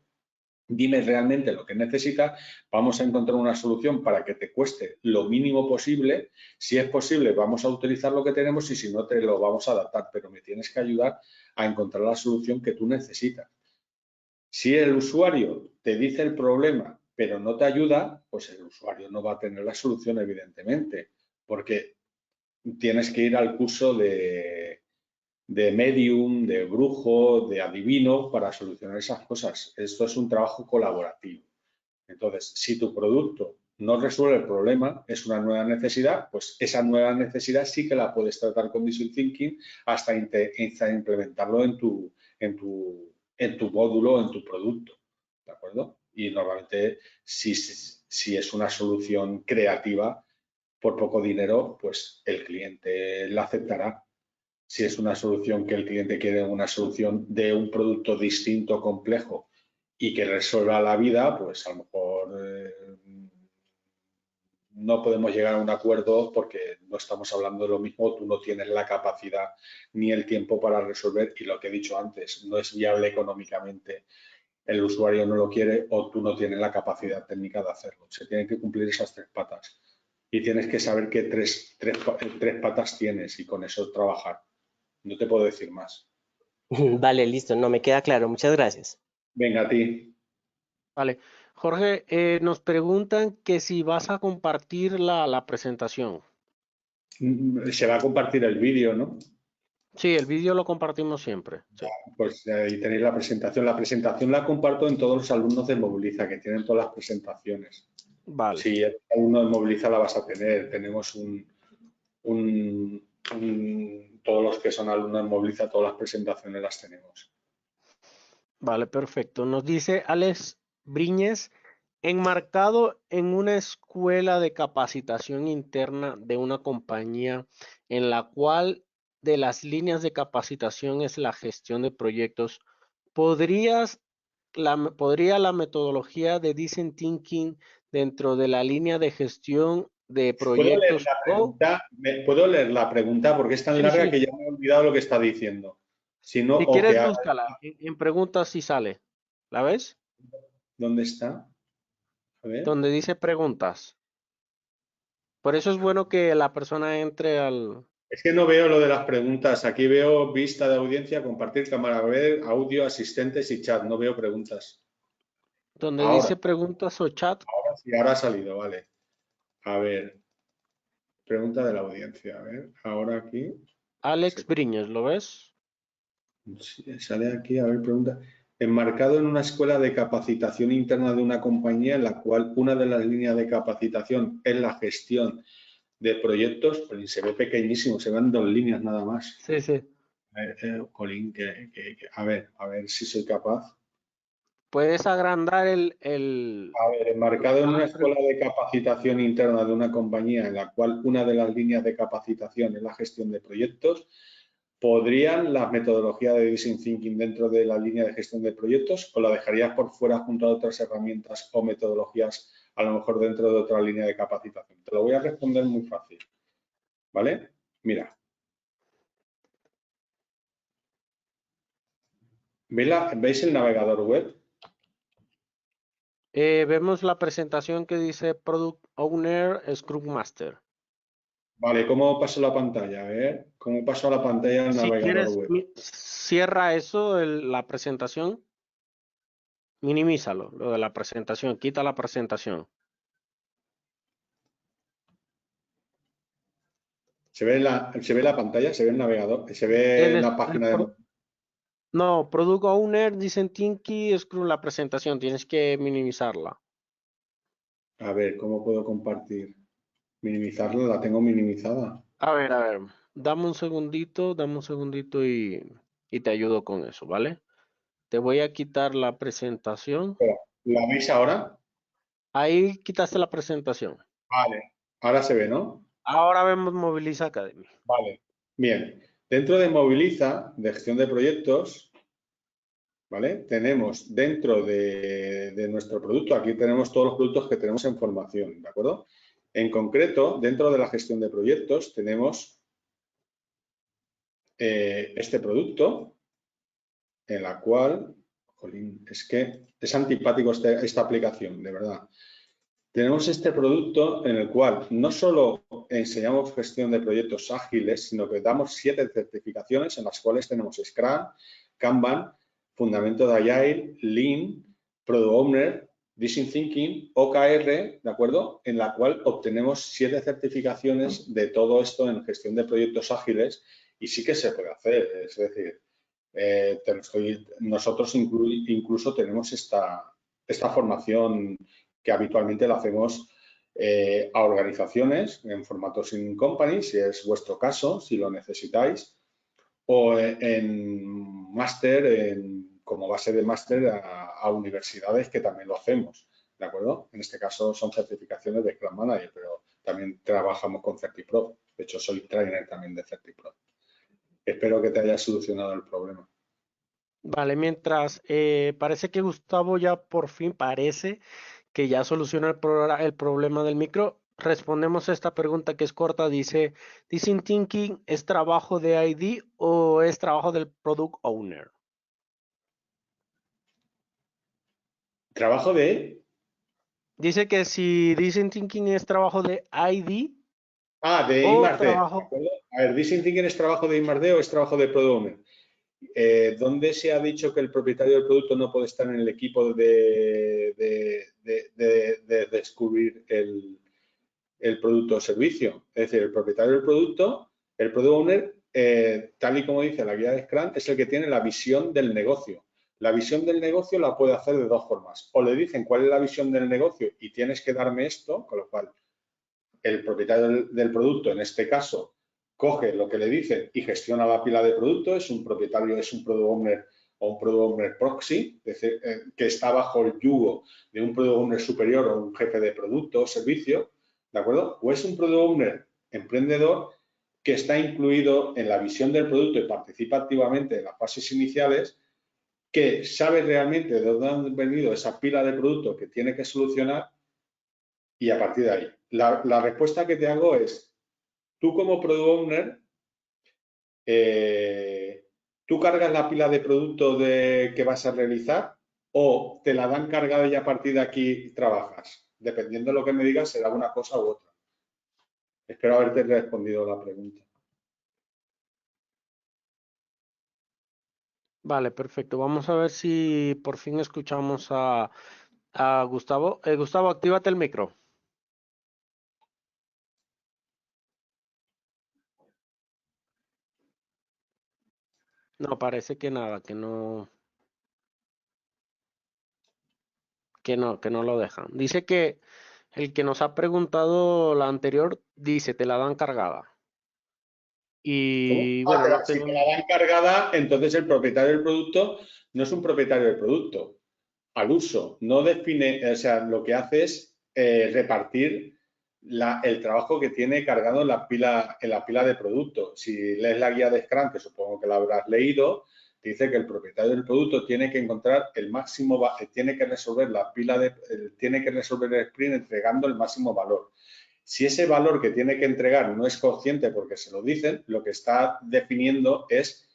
Dime realmente lo que necesitas, vamos a encontrar una solución para que te cueste lo mínimo posible. Si es posible, vamos a utilizar lo que tenemos y si no, te lo vamos a adaptar, pero me tienes que ayudar a encontrar la solución que tú necesitas. Si el usuario te dice el problema, pero no te ayuda, pues el usuario no va a tener la solución, evidentemente, porque tienes que ir al curso de medium, de brujo, de adivino para solucionar esas cosas. Esto es un trabajo colaborativo. Entonces, si tu producto no resuelve el problema, es una nueva necesidad, pues esa nueva necesidad sí que la puedes tratar con Design Thinking hasta implementarlo en tu módulo, en tu producto. ¿De acuerdo? Y normalmente, si es una solución creativa, por poco dinero, pues el cliente la aceptará. Si es una solución que el cliente quiere, una solución de un producto distinto, complejo y que resuelva la vida, pues a lo mejor no podemos llegar a un acuerdo porque no estamos hablando de lo mismo, tú no tienes la capacidad ni el tiempo para resolver y lo que he dicho antes, no es viable económicamente, el usuario no lo quiere o tú no tienes la capacidad técnica de hacerlo. Se tienen que cumplir esas tres patas y tienes que saber qué tres patas tienes y con eso trabajar. No te puedo decir más. Vale, listo, no me queda claro. Muchas gracias. Venga, a ti. Vale. Jorge, nos preguntan que si vas a compartir la presentación. Se va a compartir el vídeo, ¿no? Sí, el vídeo lo compartimos siempre. Sí. Pues ahí tenéis la presentación. La presentación la comparto en todos los alumnos de Moviliza, que tienen todas las presentaciones. Vale. Si el alumno de Moviliza la vas a tener. Tenemos todos los que son alumnos de Moviliza, todas las presentaciones las tenemos. Vale, perfecto. Nos dice Alex Briñez Enmarcado en una escuela de capacitación interna de una compañía en la cual de las líneas de capacitación es la gestión de proyectos, ¿podría la metodología de Design Thinking dentro de la línea de gestión de ¿Puedo leer proyectos la pregunta? ¿Puedo leer la pregunta? Porque es tan Sí, larga sí. que ya me he olvidado lo que está diciendo. Si no, Si o que quieres, búscala. En preguntas sí sale. ¿La ves? ¿dónde está? A ver. Donde dice preguntas. Por eso es bueno que la persona entre al... Es que no veo lo de las preguntas. Aquí veo vista de audiencia, compartir cámara, ver audio, asistentes y chat. No veo preguntas. Donde Ahora, dice preguntas o chat, ahora sí, ahora ha salido, vale. A ver, pregunta de la audiencia. A ver, ahora aquí. Alex Briñes, ¿lo ves? Sale aquí, a ver, pregunta. Enmarcado en una escuela de capacitación interna de una compañía en la cual una de las líneas de capacitación es la gestión de proyectos, pues se ve pequeñísimo, se ven 2 líneas nada más. Sí, sí. Colín, a ver si soy capaz. Puedes agrandar A ver, enmarcado en todas una las escuela de capacitación interna de una compañía en la cual una de las líneas de capacitación es la gestión de proyectos, ¿podrían las metodologías de Design Thinking dentro de la línea de gestión de proyectos o la dejarías por fuera junto a otras herramientas o metodologías, a lo mejor dentro de otra línea de capacitación? Te lo voy a responder muy fácil, ¿vale? Mira, ¿veis el navegador web? Vemos la presentación que dice Product Owner, Scrum Master. Vale, ¿cómo paso la pantalla? A ver, ¿cómo paso la pantalla al Si navegador quieres, web? cierra eso, la presentación, minimízalo, lo de la presentación, quita la presentación. ¿Se ve la pantalla? ¿Se ve el navegador? ¿Se ve El, la página de... no, Product Owner, dicen Tinky, Scrum, la presentación, tienes que minimizarla. A ver, ¿cómo puedo compartir? Minimizarla, la tengo minimizada. A ver, dame un segundito y te ayudo con eso, ¿vale? Te voy a quitar la presentación. Espera, ¿la veis ahora? Ahí quitaste la presentación. Vale, ahora se ve, ¿no? Ahora vemos Moviliza Academy. Vale, bien. Dentro de Moviliza, de gestión de proyectos, ¿vale? Tenemos dentro de nuestro producto, aquí tenemos todos los productos que tenemos en formación, ¿de acuerdo? En concreto, dentro de la gestión de proyectos, tenemos este producto, en la cual, jolín, es que es antipático esta aplicación, de verdad. Tenemos este producto en el cual no solo enseñamos gestión de proyectos ágiles, sino que damos 7 certificaciones en las cuales tenemos Scrum, Kanban, Fundamento de Agile, Lean, Product Owner, Design Thinking, OKR, ¿de acuerdo? En la cual obtenemos 7 certificaciones de todo esto en gestión de proyectos ágiles y sí que se puede hacer, es decir, nosotros incluso tenemos esta formación que habitualmente la hacemos a organizaciones en formato in company, si es vuestro caso, si lo necesitáis, o en máster, como base de máster a universidades que también lo hacemos, ¿de acuerdo? En este caso son certificaciones de Scrum Manager, pero también trabajamos con CertiPro. De hecho, soy trainer también de CertiPro. Espero que te haya solucionado el problema. Vale, mientras parece que Gustavo ya por fin parece que ya soluciona el problema del micro. Respondemos a esta pregunta que es corta. Dice, ¿Design Thinking es trabajo de ID o es trabajo del Product Owner? Trabajo de... Dice que si Design Thinking es trabajo de ID de o I+D, ¿de trabajo... acuerdo? A ver, Design Thinking es trabajo de I+D o es trabajo de Product Owner. ¿Dónde se ha dicho que el propietario del producto no puede estar en el equipo de descubrir el producto o servicio? Es decir, el propietario del producto, el Product Owner, tal y como dice la guía de Scrum, es el que tiene la visión del negocio. La visión del negocio la puede hacer de 2 formas. O le dicen cuál es la visión del negocio y tienes que darme esto, con lo cual el propietario del producto, en este caso, coge lo que le dicen y gestiona la pila de producto, es un propietario, es un product owner o un Product Owner proxy, es decir, que está bajo el yugo de un Product Owner superior o un jefe de producto o servicio, ¿de acuerdo? O es un Product Owner emprendedor que está incluido en la visión del producto y participa activamente en las fases iniciales, que sabe realmente de dónde han venido esa pila de productos que tiene que solucionar y a partir de ahí. La respuesta que te hago es, tú como Product Owner, ¿tú cargas la pila de producto que vas a realizar o te la dan cargada y a partir de aquí trabajas? Dependiendo de lo que me digas, será una cosa u otra. Espero haberte respondido la pregunta. Vale, perfecto. Vamos a ver si por fin escuchamos a Gustavo. Gustavo, actívate el micro. No, parece que nada, que no lo dejan. Dice que el que nos ha preguntado la anterior dice, te la dan cargada. Y ¿Cómo? bueno, no Si te tenemos... la dan cargada, entonces el propietario del producto no es un propietario del producto. Al uso, no define, o sea, lo que hace es repartir el trabajo que tiene cargado en la pila de producto. Si lees la guía de Scrum, que supongo que la habrás leído, dice que el propietario del producto tiene que encontrar el máximo, tiene que resolver tiene que resolver el sprint entregando el máximo valor. Si ese valor que tiene que entregar no es consciente porque se lo dicen, lo que está definiendo es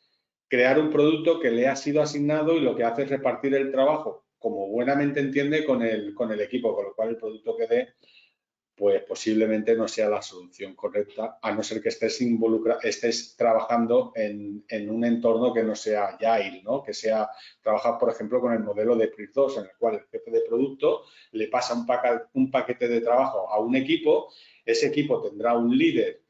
crear un producto que le ha sido asignado y lo que hace es repartir el trabajo, como buenamente entiende, con el equipo, con lo cual el producto que dé, pues posiblemente no sea la solución correcta, a no ser que estés trabajando en un entorno que no sea agile, ¿no? Que sea trabajar, por ejemplo, con el modelo de PRINCE2, en el cual el jefe de producto le pasa un paquete de trabajo a un equipo, ese equipo tendrá un líder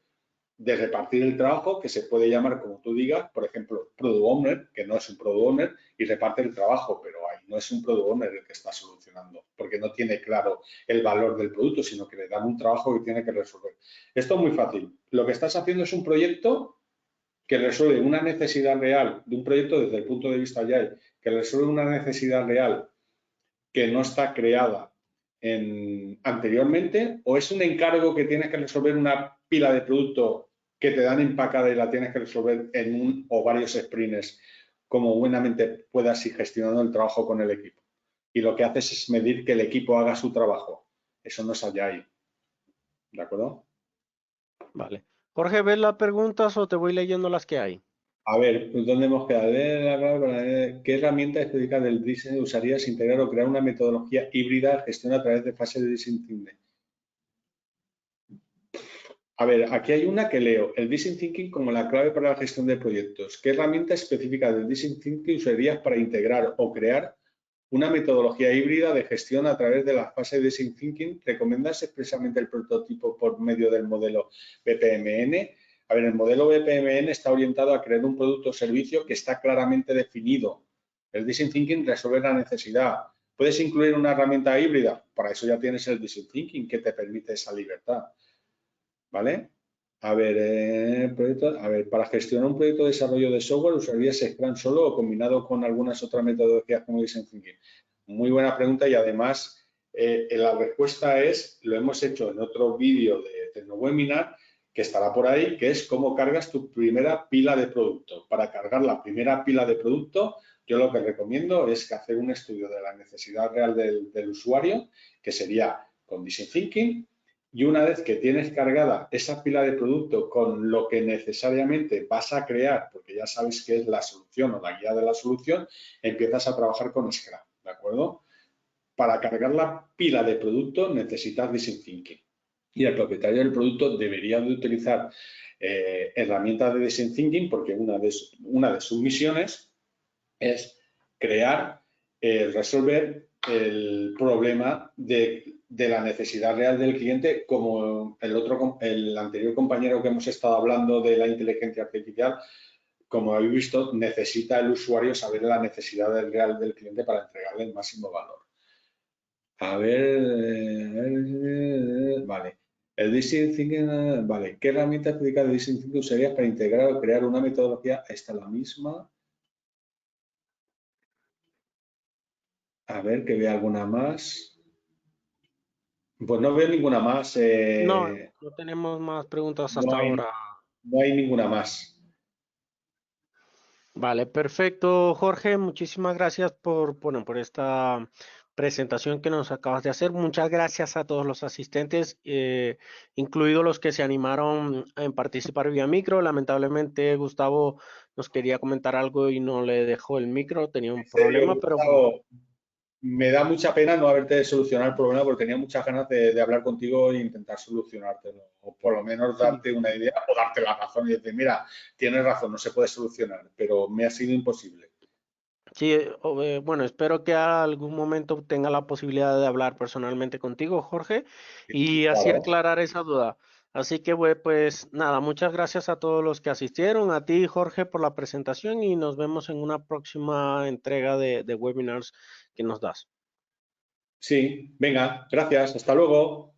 de repartir el trabajo, que se puede llamar como tú digas, por ejemplo, Product Owner, que no es un Product Owner, y reparte el trabajo, pero ahí no es un Product Owner el que está solucionando, porque no tiene claro el valor del producto, sino que le dan un trabajo que tiene que resolver. Esto es muy fácil. Lo que estás haciendo es un proyecto que resuelve una necesidad real de un proyecto desde el punto de vista Agile, que resuelve una necesidad real que no está creada anteriormente, o es un encargo que tienes que resolver una pila de producto que te dan empacada y la tienes que resolver en un o varios sprints, como buenamente puedas ir gestionando el trabajo con el equipo. Y lo que haces es medir que el equipo haga su trabajo. Eso no es Agile. ¿De acuerdo? Vale. Jorge, ¿ves las preguntas o te voy leyendo las que hay? A ver, ¿dónde hemos quedado? ¿Qué herramienta específica del diseño usarías integrar o crear una metodología híbrida de gestión a través de fases de design thinking? A ver, aquí hay una que leo, el Design Thinking como la clave para la gestión de proyectos. ¿Qué herramienta específica del Design Thinking usarías para integrar o crear una metodología híbrida de gestión a través de la fase de Design Thinking? ¿Recomiendas expresamente el prototipo por medio del modelo BPMN? A ver, el modelo BPMN está orientado a crear un producto o servicio que está claramente definido. El Design Thinking resuelve la necesidad. ¿Puedes incluir una herramienta híbrida? Para eso ya tienes el Design Thinking que te permite esa libertad. ¿Vale? A ver, para gestionar un proyecto de desarrollo de software, ¿usarías Scrum solo o combinado con algunas otras metodologías como Design Thinking? Muy buena pregunta y además la respuesta es, lo hemos hecho en otro vídeo de TecnoWebinar que estará por ahí, que es cómo cargas tu primera pila de producto. Para cargar la primera pila de producto, yo lo que recomiendo es que hacer un estudio de la necesidad real del usuario, que sería con Design Thinking. Y una vez que tienes cargada esa pila de producto con lo que necesariamente vas a crear, porque ya sabes qué es la solución o la guía de la solución, empiezas a trabajar con Scrum, ¿de acuerdo? Para cargar la pila de producto necesitas Design Thinking. Y el propietario del producto debería de utilizar herramientas de Design Thinking porque una de sus misiones es crear, resolver el problema de la necesidad real del cliente, como el anterior compañero que hemos estado hablando de la inteligencia artificial, como habéis visto, necesita el usuario saber la necesidad real del cliente para entregarle el máximo valor. A ver, vale. El Design Thinking, vale. ¿Qué herramienta específica de Design Thinking usarías para integrar o crear una metodología? Esta es la misma. A ver, que vea alguna más. Pues no veo ninguna más. No, no tenemos más preguntas hasta ahora. No hay ninguna más. Vale, perfecto, Jorge. Muchísimas gracias bueno, por esta presentación que nos acabas de hacer. Muchas gracias a todos los asistentes, incluidos los que se animaron en participar vía micro. Lamentablemente, Gustavo nos quería comentar algo y no le dejó el micro, tenía un En serio, problema, pero Gustavo, me da mucha pena no haberte solucionado el problema porque tenía muchas ganas de hablar contigo e intentar solucionártelo. O por lo menos sí. darte una idea o darte la razón y decir, mira, tienes razón, no se puede solucionar, pero me ha sido imposible. Sí, bueno, espero que a algún momento tenga la posibilidad de hablar personalmente contigo, Jorge, y así Claro. aclarar esa duda. Así que, pues nada, muchas gracias a todos los que asistieron, a ti, Jorge, por la presentación y nos vemos en una próxima entrega de webinars que nos das. Sí, venga, gracias, hasta luego.